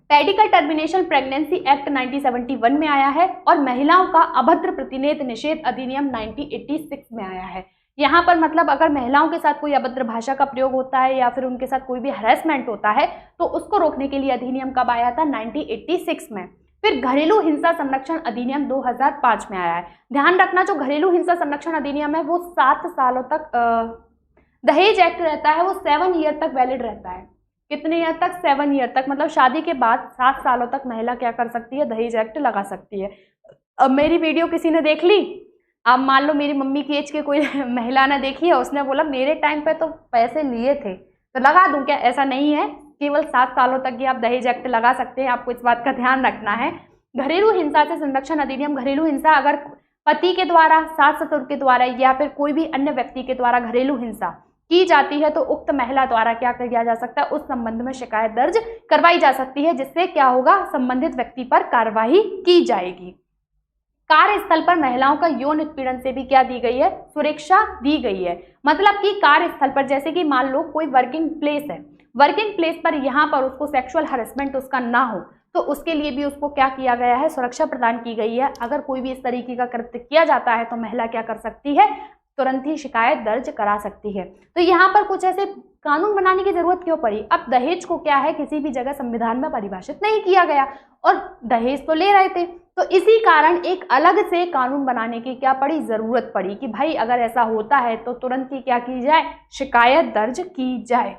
मेडिकल टर्मिनेशन प्रेगनेंसी एक्ट 1971 में आया है और महिलाओं का अभद्र प्रतिनेत निषेध अधिनियम 1986 में आया है। यहाँ पर मतलब अगर महिलाओं के साथ कोई अभद्र भाषा का प्रयोग होता है या फिर उनके साथ कोई भी हरेसमेंट होता है तो उसको रोकने के लिए अधिनियम कब आया था? 1986 में। फिर घरेलू हिंसा संरक्षण अधिनियम 2005 में आया है। ध्यान रखना, जो घरेलू हिंसा संरक्षण अधिनियम है वो 7 सालों तक दहेज एक्ट रहता है वो 7 ईयर तक वैलिड रहता है। कितने ईयर तक? 7 ईयर तक, मतलब शादी के बाद 7 सालों तक महिला क्या कर सकती है? दहेज एक्ट लगा सकती है। अब मेरी वीडियो किसी ने देख ली, अब मान लो मेरी मम्मी की एज के कोई महिला ने देखी है, उसने बोला मेरे टाइम पे तो पैसे लिए थे तो लगा दूं क्या? ऐसा नहीं है, केवल 7 सालों तक ही आप दहेज एक्ट लगा सकते हैं। आपको इस बात का ध्यान रखना है। घरेलू हिंसा से संरक्षण अधिनियम, घरेलू हिंसा अगर पति के द्वारा, सास ससुर के द्वारा या फिर कोई भी अन्य व्यक्ति के द्वारा घरेलू हिंसा की जाती है तो उक्त महिला द्वारा क्या किया जा सकता है? उस संबंध में शिकायत दर्ज करवाई जा सकती है, जिससे क्या होगा? संबंधित व्यक्ति पर कार्रवाई की जाएगी। कार्यस्थल पर महिलाओं का यौन उत्पीड़न से भी क्या दी गई है? सुरक्षा दी गई है। मतलब कि कार्यस्थल पर, जैसे कि मान लो कोई वर्किंग प्लेस है, वर्किंग प्लेस पर यहाँ पर उसको सेक्सुअल हरेसमेंट उसका ना हो तो उसके लिए भी उसको क्या किया गया है? सुरक्षा प्रदान की गई है। अगर कोई भी इस तरीके का कृत्य किया जाता है तो महिला क्या कर सकती है? तुरंत ही शिकायत दर्ज करा सकती है। तो यहाँ पर कुछ ऐसे कानून बनाने की जरूरत क्यों पड़ी? अब दहेज को क्या है, किसी भी जगह संविधान में परिभाषित नहीं किया गया और दहेज तो ले रहे थे, तो इसी कारण एक अलग से कानून बनाने की क्या पड़ी? जरूरत पड़ी कि भाई अगर ऐसा होता है तो तुरंत ही क्या की जाए? शिकायत दर्ज की जाए।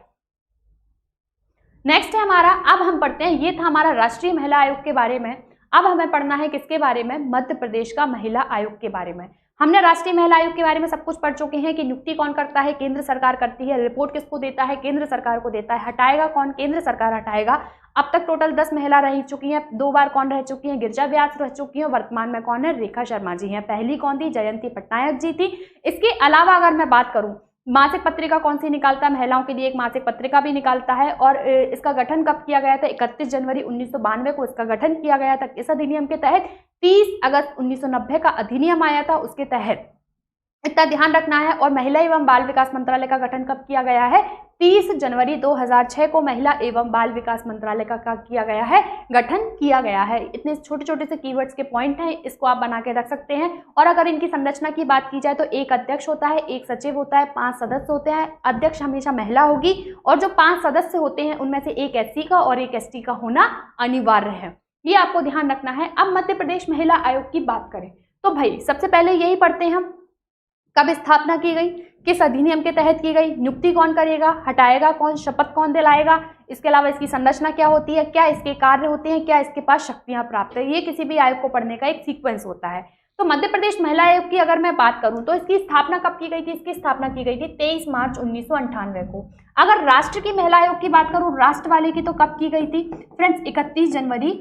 नेक्स्ट है हमारा, अब हम पढ़ते हैं, ये था हमारा राष्ट्रीय महिला आयोग के बारे में। अब हमें पढ़ना है किसके बारे में? मध्य प्रदेश का महिला आयोग के बारे में। हमने राष्ट्रीय महिला आयोग के बारे में सब कुछ पढ़ चुके हैं कि नियुक्ति कौन करता है? केंद्र सरकार करती है। रिपोर्ट किसको देता है? केंद्र सरकार को देता है। हटाएगा कौन? केंद्र सरकार हटाएगा। अब तक टोटल 10 महिला रह चुकी हैं। 2 बार कौन रह चुकी हैं? गिरिजा व्यास रह चुकी हैं। वर्तमान में कौन है? रेखा शर्मा जी हैं। पहली कौन थी? जयंती पटनायक जी थी। इसके अलावा अगर मैं बात करूं, मासिक पत्रिका कौन सी निकालता है? महिलाओं के लिए एक मासिक पत्रिका भी निकालता है और इसका गठन कब किया गया था? 31 जनवरी 1992 को इसका गठन किया गया था। इस अधिनियम के तहत 30 अगस्त 1990 का अधिनियम आया था, उसके तहत इतना ध्यान रखना है। और महिला एवं बाल विकास मंत्रालय का गठन कब किया गया है? 30 जनवरी 2006 को महिला एवं बाल विकास मंत्रालय का किया गया है? गठन किया गया है। इतने छोटे छोटे से कीवर्ड्स के पॉइंट हैं, इसको आप बना के रख सकते हैं। और अगर इनकी संरचना की बात की जाए तो एक अध्यक्ष होता है, एक सचिव होता है, 5 सदस्य होते हैं। अध्यक्ष हमेशा महिला होगी और जो 5 सदस्य होते हैं उनमें से एक SC का और एक ST का होना अनिवार्य है, ये आपको ध्यान रखना है। अब मध्य प्रदेश महिला आयोग की बात करें तो भाई सबसे पहले यही पढ़ते हैं हम, कब स्थापना की गई, किस अधिनियम के तहत की गई, नियुक्ति कौन करेगा, हटाएगा कौन, शपथ कौन दिलाएगा, इसके अलावा इसकी संरचना क्या होती है, क्या इसके कार्य होते हैं, क्या इसके पास शक्तियां प्राप्त है। ये किसी भी आयोग को पढ़ने का एक सीक्वेंस होता है। तो मध्य प्रदेश महिला आयोग की अगर मैं बात करूं तो इसकी स्थापना कब की गई थी? इसकी स्थापना की गई थी 23 मार्च 1998 को। अगर राष्ट्र की महिला आयोग की बात करूं, राष्ट्र वाले की, तो कब की गई थी फ्रेंड्स? 31 जनवरी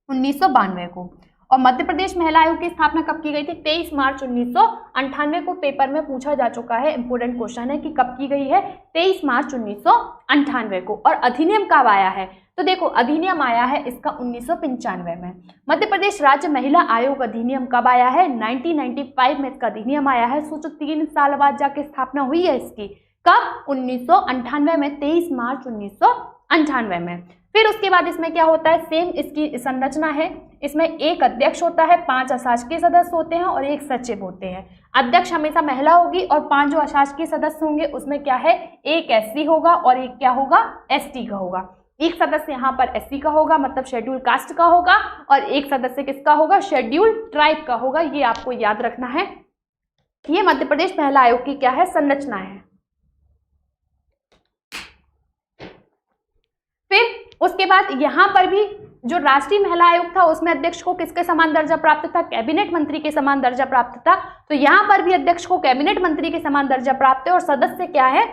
1992 को। और मध्य प्रदेश महिला आयोग की स्थापना कब की गई थी? 23 मार्च 1998 को। पेपर में पूछा जा चुका है, इंपोर्टेंट क्वेश्चन है कि कब की गई है? 23 मार्च 1998 को। और अधिनियम कब आया है? तो देखो अधिनियम आया है इसका 1995 में। मध्य प्रदेश राज्य महिला आयोग अधिनियम कब आया है? 1995 में इसका अधिनियम आया है। सोचो 3 साल बाद जाके स्थापना हुई है इसकी। कब? 1998 में, 23 मार्च 1998 में। फिर उसके बाद इसमें क्या होता है? सेम इसकी संरचना है। इसमें एक अध्यक्ष होता है, 5 अशासकीय सदस्य होते हैं और एक सचिव होते हैं। अध्यक्ष हमेशा महिला होगी और 5 जो अशासकीय सदस्य होंगे उसमें क्या है? एक SC होगा और एक क्या होगा? ST का होगा। एक सदस्य यहाँ पर SC का होगा, मतलब शेड्यूल कास्ट का होगा, और एक सदस्य किसका होगा? शेड्यूल ट्राइब का होगा। ये आपको याद रखना है। ये मध्य प्रदेश महिला आयोग की क्या है? संरचना है। फिर उसके बाद यहाँ पर भी जो राष्ट्रीय महिला आयोग था उसमें अध्यक्ष को किसके समान दर्जा प्राप्त था? कैबिनेट मंत्री के समान दर्जा प्राप्त था। तो यहाँ पर भी अध्यक्ष को कैबिनेट मंत्री के समान दर्जा प्राप्त है और सदस्य क्या है?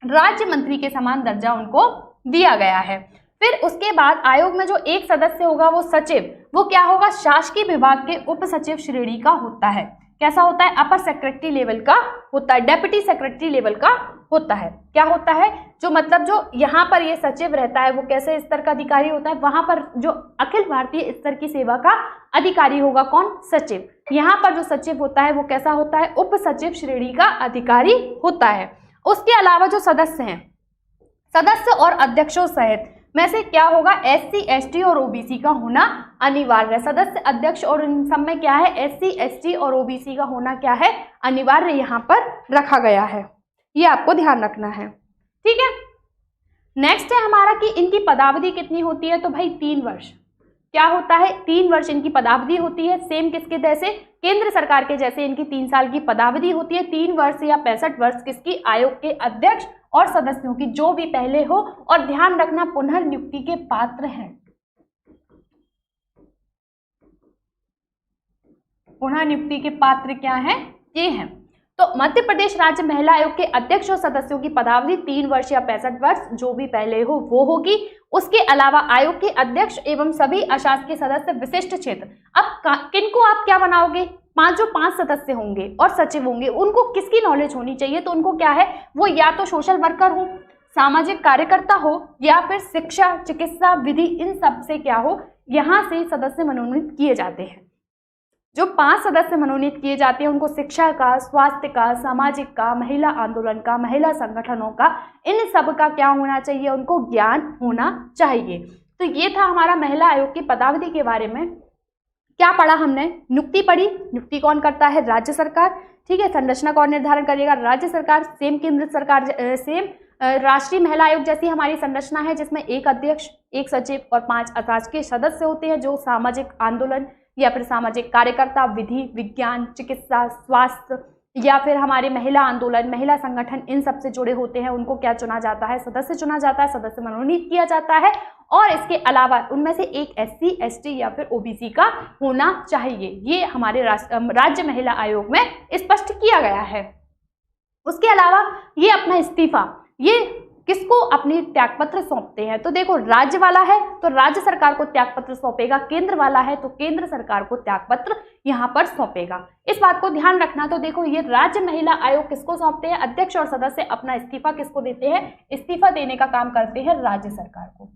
राज्य मंत्री के समान दर्जा उनको दिया गया है। फिर उसके बाद आयोग में जो एक सदस्य होगा वो सचिव, वो क्या होगा? शासकीय विभाग के उप सचिव श्रेणी का होता है। कैसा होता है, अपर सेक्रेटरी लेवल का होता है, डेप्यूटी सेक्रेटरी लेवल का होता है। क्या होता है, जो मतलब जो यहाँ पर ये सचिव रहता है वो कैसे स्तर का अधिकारी होता है, वहां पर जो अखिल भारतीय स्तर की सेवा का अधिकारी होगा कौन, सचिव। यहाँ पर जो सचिव होता है वो कैसा होता है, उप सचिव श्रेणी का अधिकारी होता है। उसके अलावा जो सदस्य हैं, सदस्य और अध्यक्षों सहित में से क्या होगा, SC ST और OBC का होना अनिवार्य है। सदस्य, अध्यक्ष और इन सब में क्या है, SC ST और OBC का होना क्या है, अनिवार्य यहाँ पर रखा गया है। ये आपको ध्यान रखना है, ठीक है। नेक्स्ट है हमारा कि इनकी पदावधि कितनी होती है, तो भाई 3 वर्ष। क्या होता है, 3 वर्ष इनकी पदावधि होती है। सेम किसके जैसे, केंद्र सरकार के जैसे इनकी 3 साल की पदावधि होती है। 3 वर्ष या 65 वर्ष किसकी, आयोग के अध्यक्ष और सदस्यों की, जो भी पहले हो। और ध्यान रखना पुनर्नियुक्ति के पात्र हैं, पुनर्नियुक्ति के पात्र क्या है, ये हैं। तो मध्य प्रदेश राज्य महिला आयोग के अध्यक्ष और सदस्यों की पदावधि 3 वर्ष या 65 वर्ष, जो भी पहले हो वो होगी। उसके अलावा आयोग के अध्यक्ष एवं सभी अशासकीय सदस्य विशिष्ट क्षेत्र। अब किनको आप क्या बनाओगे, 5 सदस्य होंगे और सचिव होंगे, उनको किसकी नॉलेज होनी चाहिए, तो उनको क्या है, वो या तो सोशल वर्कर हो, सामाजिक कार्यकर्ता हो, या फिर शिक्षा, चिकित्सा, विधि, इन सब से क्या हो, यहाँ से सदस्य मनोनीत किए जाते हैं। जो 5 सदस्य मनोनीत किए जाते हैं उनको शिक्षा का, स्वास्थ्य का, सामाजिक का, महिला आंदोलन का, महिला संगठनों का, इन सब का क्या होना चाहिए, उनको ज्ञान होना चाहिए। तो ये था हमारा महिला आयोग की पदावधि के बारे में। क्या पढ़ा हमने, नियुक्ति पढ़ी, नियुक्ति कौन करता है, राज्य सरकार, ठीक है। संरचना कौन निर्धारण करेगा, राज्य सरकार। सेम केंद्र सरकार, सेम राष्ट्रीय महिला आयोग जैसी हमारी संरचना है, जिसमें 1 अध्यक्ष, 1 सचिव और 5 अशासकीय सदस्य होते हैं, जो सामाजिक आंदोलन या फिर सामाजिक कार्यकर्ता, विधि, विज्ञान, चिकित्सा, स्वास्थ्य या फिर हमारे महिला आंदोलन, महिला संगठन, इन सब से जुड़े होते हैं। उनको क्या चुना जाता है, सदस्य चुना जाता है, सदस्य मनोनीत किया जाता है। और इसके अलावा उनमें से एक SC ST या फिर OBC का होना चाहिए। ये हमारे राज्य महिला आयोग में स्पष्ट किया गया है। उसके अलावा ये अपना इस्तीफा, ये किसको अपनी त्यागपत्र सौंपते हैं, तो देखो राज्य वाला है तो राज्य सरकार को त्यागपत्र सौंपेगा, केंद्र वाला है तो केंद्र सरकार को त्यागपत्र यहाँ पर सौंपेगा। इस बात को ध्यान रखना। तो देखो ये राज्य महिला आयोग किसको सौंपते हैं, अध्यक्ष और सदस्य अपना इस्तीफा किसको देते हैं, इस्तीफा देने का काम करते हैं राज्य सरकार को।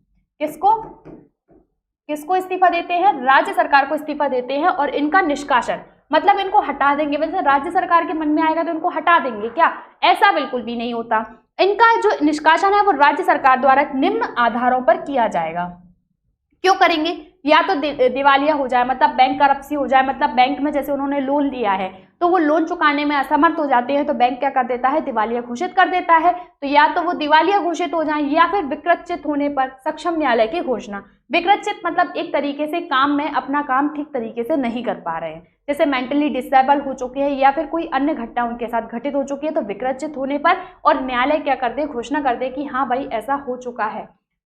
किसको इस्तीफा देते हैं, राज्य सरकार को इस्तीफा देते हैं। और इनका निष्कासन मतलब इनको हटा देंगे, वैसे राज्य सरकार के मन में आएगा तो इनको हटा देंगे क्या, ऐसा बिल्कुल भी नहीं होता। इनका जो निष्कासन है वो राज्य सरकार द्वारा निम्न आधारों पर किया जाएगा। क्यों करेंगे, या तो दिवालिया हो जाए, मतलब बैंक करप्सी हो जाए, मतलब बैंक में जैसे उन्होंने लोन लिया है तो वो लोन चुकाने में असमर्थ हो जाते हैं तो बैंक क्या कर देता है, दिवालिया घोषित कर देता है। तो या तो वो दिवालिया घोषित हो जाए या फिर विकृतचित होने पर सक्षम न्यायालय की घोषणा। विकृतचित मतलब एक तरीके से काम में अपना काम ठीक तरीके से नहीं कर पा रहे हैं, जैसे मेंटली डिसेबल हो चुके हैं या फिर कोई अन्य घटना उनके साथ घटित हो चुकी है, तो विकृतचित होने पर और न्यायालय क्या कर दे, घोषणा कर दे कि हाँ भाई ऐसा हो चुका है,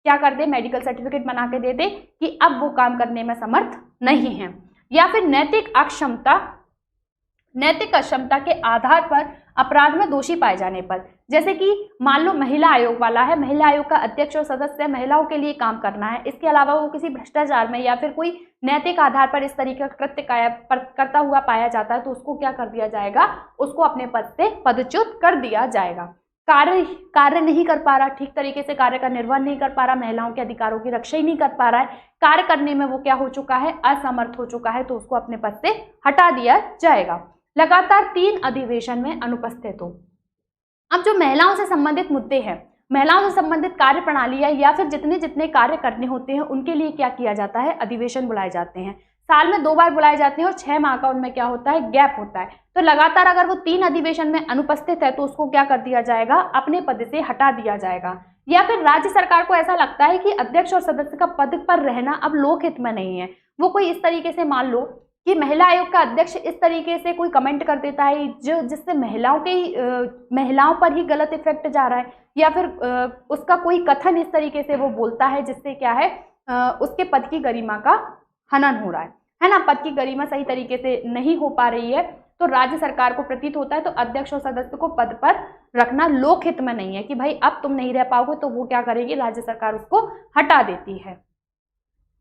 क्या कर दे, मेडिकल सर्टिफिकेट बना के दे दे कि अब वो काम करने में समर्थ नहीं है। या फिर नैतिक अक्षमता के आधार पर अपराध में दोषी पाए जाने पर, जैसे कि मान लो महिला आयोग वाला है, महिला आयोग का अध्यक्ष और सदस्य महिलाओं के लिए काम करना है, इसके अलावा वो किसी भ्रष्टाचार में या फिर कोई नैतिक आधार पर इस तरीके का कृत्य करता हुआ पाया जाता है तो उसको क्या कर दिया जाएगा, उसको अपने पद से पदच्युत कर दिया जाएगा। कार्य नहीं कर पा रहा, ठीक तरीके से कार्य का निर्वहन नहीं कर पा रहा, महिलाओं के अधिकारों की रक्षा ही नहीं कर पा रहा है, कार्य करने में वो क्या हो चुका है, असमर्थ हो चुका है, तो उसको अपने पद से हटा दिया जाएगा। लगातार 3 अधिवेशन में अनुपस्थित हो। अब जो महिलाओं से संबंधित मुद्दे हैं, महिलाओं से संबंधित कार्य प्रणाली है या फिर जितने कार्य करने होते हैं उनके लिए क्या किया जाता है, अधिवेशन बुलाए जाते हैं। साल में 2 बार बुलाए जाते हैं और 6 माह का उनमें क्या होता है, गैप होता है। तो लगातार अगर वो 3 अधिवेशन में अनुपस्थित है तो उसको क्या कर दिया जाएगा, अपने पद से हटा दिया जाएगा। या फिर राज्य सरकार को ऐसा लगता है कि अध्यक्ष और सदस्य का पद पर रहना अब लोकहित में नहीं है, वो कोई इस तरीके से मान लो कि महिला आयोग का अध्यक्ष इस तरीके से कोई कमेंट कर देता है जिससे महिलाओं पर ही गलत इफेक्ट जा रहा है, या फिर उसका कोई कथन इस तरीके से वो बोलता है जिससे क्या है, उसके पद की गरिमा का हनन हो रहा है ना, पद की गरिमा सही तरीके से नहीं हो पा रही है, तो राज्य सरकार को प्रतीत होता है तो अध्यक्ष और सदस्य को पद पर रखना लोकहित में नहीं है कि भाई अब तुम नहीं रह पाओगे, तो वो क्या करेगी, राज्य सरकार उसको हटा देती है।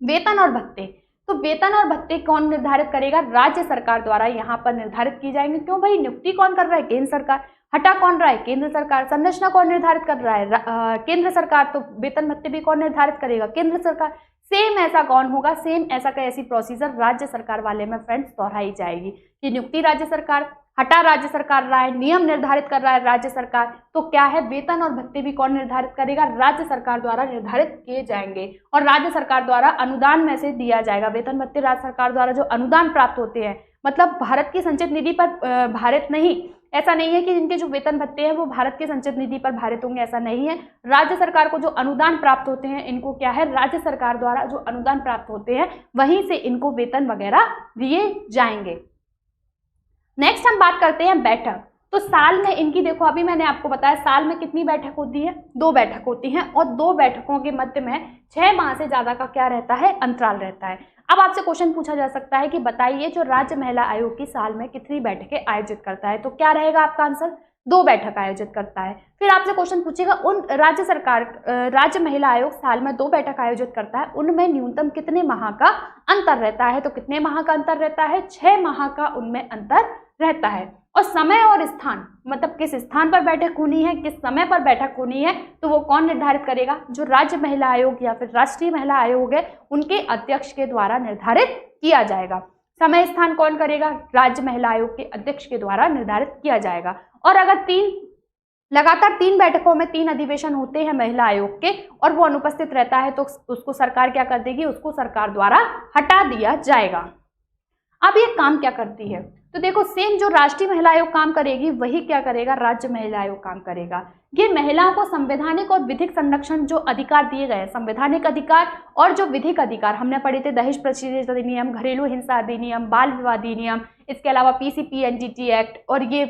वेतन और भत्ते, तो वेतन और भत्ते कौन निर्धारित करेगा? राज्य सरकार द्वारा यहाँ पर निर्धारित की जाएंगे। क्यों भाई? नियुक्ति कौन कर रहा है? केंद्र सरकार। हटा कौन रहा है? केंद्र सरकार। संरचना कौन निर्धारित कर रहा है? केंद्र सरकार। तो वेतन भत्ते भी कौन निर्धारित करेगा? केंद्र सरकार। सेम ऐसा कौन होगा? सेम ऐसा का ऐसी प्रोसीजर राज्य सरकार वाले में फ्रेंड्स दोहराई जाएगी कि नियुक्ति राज्य सरकार, हटा राज्य सरकार रहा है, नियम निर्धारित कर रहा है राज्य सरकार, तो क्या है? वेतन और भत्ते भी कौन निर्धारित करेगा? राज्य सरकार द्वारा निर्धारित किए जाएंगे और राज्य सरकार द्वारा अनुदान में से दिया जाएगा। वेतन भत्ते राज्य सरकार द्वारा जो अनुदान प्राप्त होते हैं, मतलब भारत की संचित निधि पर भारत नहीं, ऐसा नहीं है कि इनके जो वेतन भत्ते हैं वो भारत की संचित निधि पर भारित होंगे, ऐसा नहीं है। राज्य सरकार को जो अनुदान प्राप्त होते हैं इनको क्या है? राज्य सरकार द्वारा जो अनुदान प्राप्त होते हैं वहीं से इनको वेतन वगैरह दिए जाएंगे। नेक्स्ट हम बात करते हैं बैठक। तो साल में इनकी देखो, अभी मैंने आपको बताया साल में कितनी बैठक होती है? 2 बैठक होती हैं और 2 बैठकों के मध्य में 6 माह से ज्यादा का क्या रहता है? अंतराल रहता है। अब आपसे क्वेश्चन पूछा जा सकता है कि बताइए जो राज्य महिला आयोग की साल में कितनी बैठकें आयोजित करता है? तो क्या रहेगा आपका आंसर? 2 बैठक आयोजित करता है। फिर आपसे क्वेश्चन पूछेगा उन राज्य महिला आयोग साल में 2 बैठक आयोजित करता है, उनमें न्यूनतम कितने माह का अंतर रहता है? तो कितने माह का अंतर रहता है? 6 माह का उनमें अंतर रहता है। और समय और स्थान, मतलब किस स्थान पर बैठक होनी है, किस समय पर बैठक होनी है, तो वो कौन निर्धारित करेगा? जो राज्य महिला आयोग या फिर राष्ट्रीय महिला आयोग है उनके अध्यक्ष के द्वारा निर्धारित किया जाएगा। समय स्थान कौन करेगा? राज्य महिला आयोग के अध्यक्ष के द्वारा निर्धारित किया जाएगा। और अगर लगातार 3 बैठकों में 3 अधिवेशन होते हैं महिला आयोग के और वो अनुपस्थित रहता है तो उसको सरकार क्या कर देगी? उसको सरकार द्वारा हटा दिया जाएगा। अब ये काम क्या करती है? तो देखो सेम जो राष्ट्रीय महिला आयोग काम करेगी वही क्या करेगा? राज्य महिला आयोग काम करेगा। ये महिलाओं को संवैधानिक और विधिक संरक्षण जो अधिकार दिए गए, संवैधानिक अधिकार और जो विधिक अधिकार हमने पढ़े थे, दहेज प्रतिषेध अधिनियम, घरेलू हिंसा अधिनियम, बाल विवाह अधिनियम, इसके अलावा PCPNDT एक्ट, और ये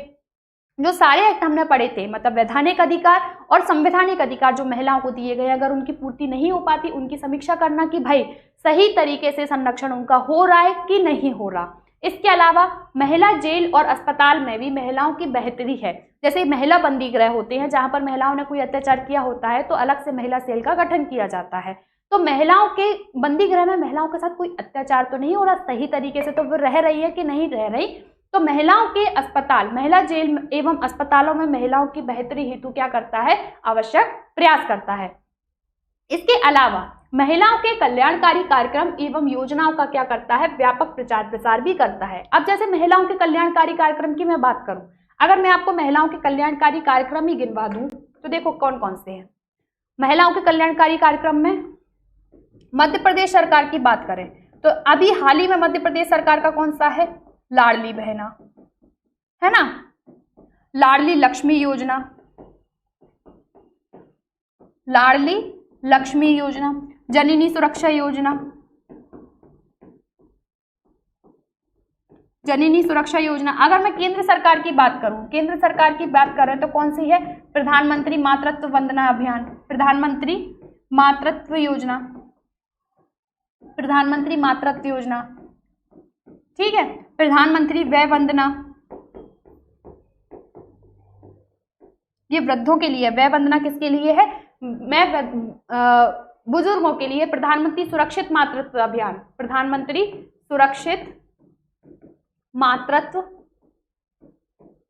जो सारे एक्ट हमने पढ़े थे, मतलब वैधानिक अधिकार और संवैधानिक अधिकार जो महिलाओं को दिए गए, अगर उनकी पूर्ति नहीं हो पाती उनकी समीक्षा करना कि भाई सही तरीके से संरक्षण उनका हो रहा है कि नहीं हो रहा। इसके अलावा महिला जेल और अस्पताल में भी महिलाओं की बेहतरी है। जैसे महिला बंदी गृह होते हैं जहां पर महिलाओं ने कोई अत्याचार किया होता है तो अलग से महिला सेल का गठन किया जाता है। तो महिलाओं के बंदी गृह में महिलाओं के साथ कोई अत्याचार तो नहीं हो रहा, सही तरीके से तो वो रह रही है कि नहीं रह रही। तो महिलाओं के अस्पताल, महिला जेल एवं अस्पतालों में महिलाओं की बेहतरी हेतु क्या करता है? आवश्यक प्रयास करता है। इसके अलावा महिलाओं के कल्याणकारी कार्यक्रम एवं योजनाओं का क्या करता है? व्यापक प्रचार प्रसार भी करता है। अब जैसे महिलाओं के कल्याणकारी कार्यक्रम की मैं बात करूं, अगर मैं आपको महिलाओं के कल्याणकारी कार्यक्रम ही गिनवा दूं तो देखो कौन कौन से हैं। महिलाओं के कल्याणकारी कार्यक्रम में मध्य प्रदेश सरकार की बात करें तो अभी हाल ही में मध्य प्रदेश सरकार का कौन सा है? लाडली बहना है ना, लाडली लक्ष्मी योजना, लाडली लक्ष्मी योजना, जननी सुरक्षा योजना, जननी सुरक्षा योजना। अगर मैं केंद्र सरकार की बात करूं, केंद्र सरकार की बात करें तो कौन सी है? प्रधानमंत्री मातृत्व वंदना अभियान, प्रधानमंत्री मातृत्व योजना, प्रधानमंत्री मातृत्व योजना, ठीक है। प्रधानमंत्री वय वंदना, ये वृद्धों के लिए। वय वंदना किसके लिए है? बुजुर्गों के लिए। प्रधानमंत्री सुरक्षित मातृत्व अभियान, प्रधानमंत्री सुरक्षित मातृत्व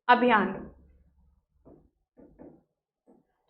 अभियान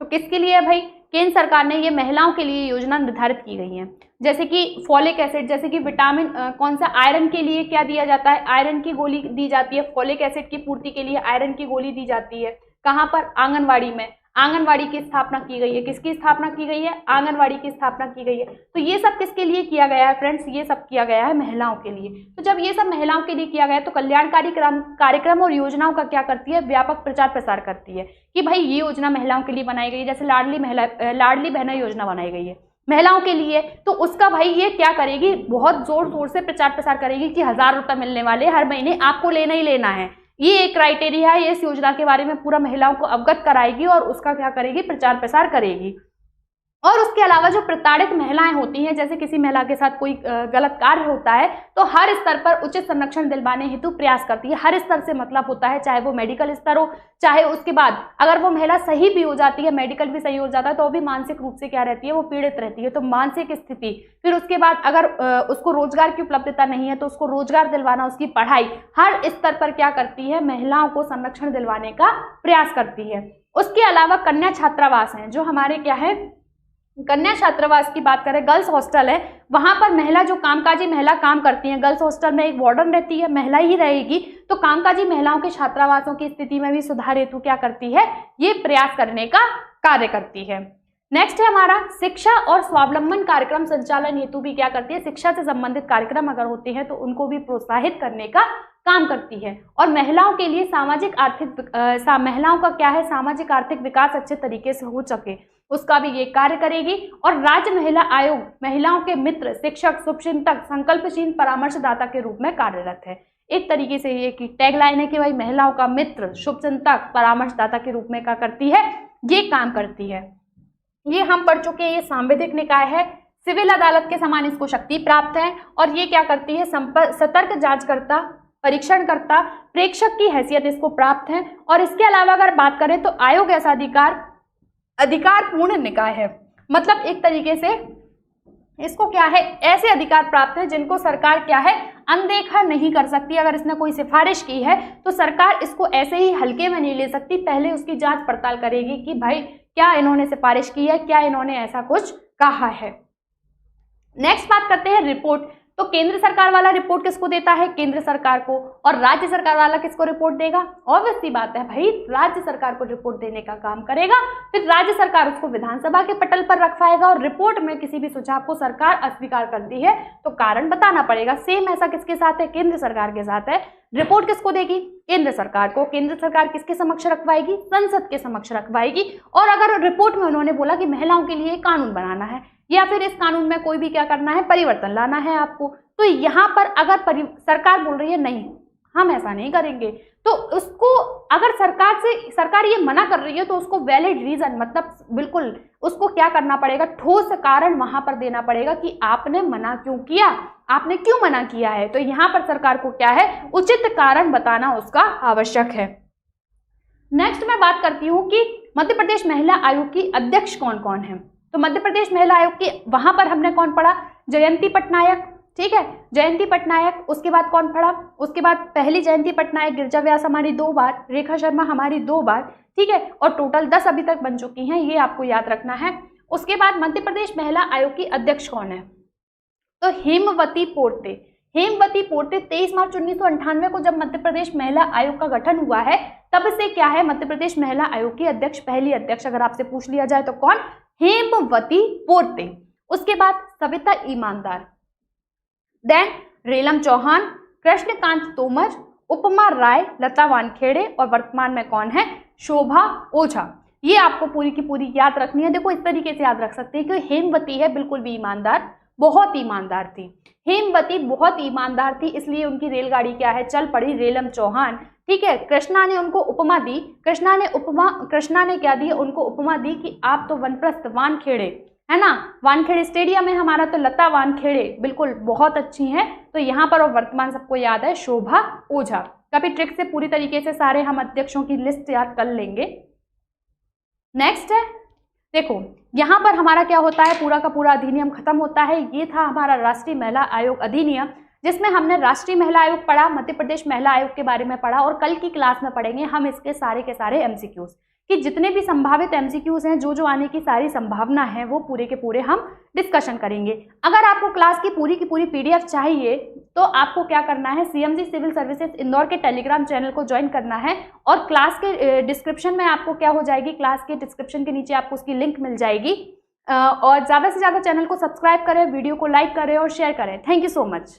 तो किसके लिए है भाई? केंद्र सरकार ने ये महिलाओं के लिए योजना निर्धारित की गई है। जैसे कि फॉलिक एसिड, जैसे कि विटामिन कौन सा, आयरन के लिए क्या दिया जाता है? आयरन की गोली दी जाती है। फॉलिक एसिड की पूर्ति के लिए आयरन की गोली दी जाती है। कहाँ पर? आंगनवाड़ी में। आंगनवाड़ी की स्थापना की गई है। किसकी स्थापना की गई है? आंगनवाड़ी की स्थापना की गई है। तो ये सब किसके लिए किया गया है फ्रेंड्स? ये सब किया गया है महिलाओं के लिए। तो जब ये सब महिलाओं के लिए किया गया है तो कल्याणकारी कार्यक्रम और योजनाओं का क्या करती है? व्यापक प्रचार प्रसार करती है कि भाई ये योजना महिलाओं के लिए बनाई गई है। जैसे लाडली बहना योजना बनाई गई है महिलाओं के लिए, तो उसका भाई ये क्या करेगी? बहुत जोर शोर से प्रचार प्रसार करेगी कि 1000 रुपये मिलने वाले हर महीने, आपको लेना ही लेना है। ये एक क्राइटेरिया है। इस योजना के बारे में पूरा महिलाओं को अवगत कराएगी और उसका क्या करेगी? प्रचार प्रसार करेगी। और उसके अलावा जो प्रताड़ित महिलाएं होती हैं, जैसे किसी महिला के साथ कोई गलत कार्य होता है तो हर स्तर पर उचित संरक्षण दिलवाने हेतु प्रयास करती है। हर स्तर से मतलब होता है चाहे वो मेडिकल स्तर हो, चाहे उसके बाद अगर वो महिला सही भी हो जाती है, मेडिकल भी सही हो जाता है, तो भी मानसिक रूप से क्या रहती है, वो पीड़ित रहती है। तो मानसिक स्थिति, फिर उसके बाद अगर उसको रोजगार की उपलब्धता नहीं है तो उसको रोजगार दिलवाना, उसकी पढ़ाई, हर स्तर पर क्या करती है, महिलाओं को संरक्षण दिलवाने का प्रयास करती है। उसके अलावा कन्या छात्रावास हैं, जो हमारे क्या है, कन्या छात्रावास की बात करें, गर्ल्स हॉस्टल है, वहां पर महिला जो कामकाजी महिला काम करती हैं, गर्ल्स हॉस्टल में एक वार्डन रहती है, महिला ही रहेगी, तो कामकाजी महिलाओं के छात्रावासों की स्थिति में भी सुधार हेतु क्या करती है, ये प्रयास करने का कार्य करती है। नेक्स्ट है हमारा शिक्षा और स्वावलंबन कार्यक्रम संचालन हेतु भी क्या करती है, शिक्षा से संबंधित कार्यक्रम अगर होते हैं तो उनको भी प्रोत्साहित करने का काम करती है। और महिलाओं के लिए सामाजिक आर्थिक महिलाओं का क्या है, सामाजिक आर्थिक विकास अच्छे तरीके से हो सके उसका भी ये कार्य करेगी। और राज्य महिला आयोग महिलाओं के मित्र, शिक्षक, शुभचिंतक, संकल्पशील परामर्शदाता के रूप में कार्यरत है। एक तरीके से ये की टैगलाइन है कि भाई महिलाओं का मित्र, शुभचिंतक, परामर्शदाता के रूप में क्या करती है, ये काम करती है। ये हम पढ़ चुके हैं, ये सांविधिक निकाय है, सिविल अदालत के समान इसको शक्ति प्राप्त है और ये क्या करती है, सतर्क जांचकर्ता, परीक्षणकर्ता, प्रेक्षक की हैसियत इसको प्राप्त है। और इसके अलावा अगर बात करें तो आयोग ऐसा अधिकार पूर्ण निकाय है, मतलब एक तरीके से इसको क्या है, ऐसे अधिकार प्राप्त है जिनको सरकार क्या है, अनदेखा नहीं कर सकती। अगर इसने कोई सिफारिश की है तो सरकार इसको ऐसे ही हल्के में नहीं ले सकती, पहले उसकी जांच पड़ताल करेगी कि भाई क्या इन्होंने सिफारिश की है, क्या इन्होंने ऐसा कुछ कहा है। नेक्स्ट बात करते हैं रिपोर्ट। तो केंद्र सरकार वाला रिपोर्ट किसको देता है, केंद्र सरकार को, और राज्य सरकार वाला किसको रिपोर्ट देगा, ऑब्वियस सी बात है भाई, राज्य सरकार को रिपोर्ट देने का काम करेगा। फिर राज्य सरकार उसको विधानसभा के पटल पर रखवाएगा और रिपोर्ट में किसी भी सुझाव को सरकार अस्वीकार करती है तो कारण बताना पड़ेगा। सेम ऐसा किसके साथ है, केंद्र सरकार के साथ है। रिपोर्ट किसको देगी, केंद्र सरकार को। केंद्र सरकार किसके समक्ष रखवाएगी, संसद के समक्ष रखवाएगी। और अगर रिपोर्ट में उन्होंने बोला कि महिलाओं के लिए कानून बनाना है या फिर इस कानून में कोई भी क्या करना है, परिवर्तन लाना है आपको, तो यहाँ पर अगर सरकार बोल रही है नहीं हम ऐसा नहीं करेंगे, तो उसको अगर सरकार ये मना कर रही है तो उसको वैलिड रीजन, मतलब बिल्कुल उसको क्या करना पड़ेगा, ठोस कारण वहां पर देना पड़ेगा कि आपने मना क्यों किया, आपने क्यों मना किया है। तो यहाँ पर सरकार को क्या है, उचित कारण बताना उसका आवश्यक है। नेक्स्ट मैं बात करती हूँ कि मध्य प्रदेश महिला आयोग की अध्यक्ष कौन कौन है। तो मध्य प्रदेश महिला आयोग की वहां पर हमने कौन पढ़ा, जयंती पटनायक, ठीक है, जयंती पटनायक। उसके बाद कौन पढ़ा, उसके बाद पहली जयंती पटनायक, गिरजा व्यास हमारी 2 बार, रेखा शर्मा हमारी 2 बार, ठीक है, और टोटल 10 अभी तक बन चुकी हैं, ये आपको याद रखना है। उसके बाद मध्य प्रदेश महिला आयोग की अध्यक्ष कौन है, तो हेमवती पोर्ते। हेमवती पोर्ते 23 मार्च 1998 को जब मध्य प्रदेश महिला आयोग का गठन हुआ है तब से क्या है, मध्य प्रदेश महिला आयोग की अध्यक्ष, पहली अध्यक्ष अगर आपसे पूछ लिया जाए तो कौन, हेमवती पोर्ते। उसके बाद सविता ईमानदार, देन रेलम चौहान, कृष्णकांत तोमर, उपमा राय, लता वानखेड़े और वर्तमान में कौन है, शोभा ओझा। ये आपको पूरी की पूरी याद रखनी है। देखो इस तरीके से याद रख सकते हैं कि हेमवती है बिल्कुल भी ईमानदार, बहुत ईमानदार थी, हेमवती बहुत ईमानदार थी, इसलिए उनकी रेलगाड़ी क्या है, चल पड़ी। रेलम चौहान, ठीक है, कृष्णा ने उनको उपमा दी, कृष्णा ने क्या दी, उनको उपमा दी कि आप तो वनप्रस्थ वानखेड़े है ना, वानखेड़े स्टेडियम है हमारा, तो लता वानखेड़े बिल्कुल बहुत अच्छी हैं। तो यहाँ पर और वर्तमान सबको याद है शोभा ओझा। कभी ट्रिक से पूरी तरीके से सारे हम अध्यक्षों की लिस्ट याद कर लेंगे। नेक्स्ट है, देखो यहाँ पर हमारा क्या होता है, पूरा का पूरा अधिनियम खत्म होता है। ये था हमारा राष्ट्रीय महिला आयोग अधिनियम, जिसमें हमने राष्ट्रीय महिला आयोग पढ़ा, मध्य प्रदेश महिला आयोग के बारे में पढ़ा, और कल की क्लास में पढ़ेंगे हम इसके सारे के सारे एमसीक्यूज, कि जितने भी संभावित एमसीक्यूज हैं, जो आने की सारी संभावना है, वो पूरे के पूरे हम डिस्कशन करेंगे। अगर आपको क्लास की पूरी पीडीएफ चाहिए तो आपको क्या करना है, सीएमजी सिविल सर्विसेज इंदौर के टेलीग्राम चैनल को ज्वाइन करना है, और क्लास के डिस्क्रिप्शन में आपको क्या हो जाएगी, क्लास के डिस्क्रिप्शन के नीचे आपको उसकी लिंक मिल जाएगी। और ज़्यादा से ज़्यादा चैनल को सब्सक्राइब करें, वीडियो को लाइक करें और शेयर करें। Thank you so much.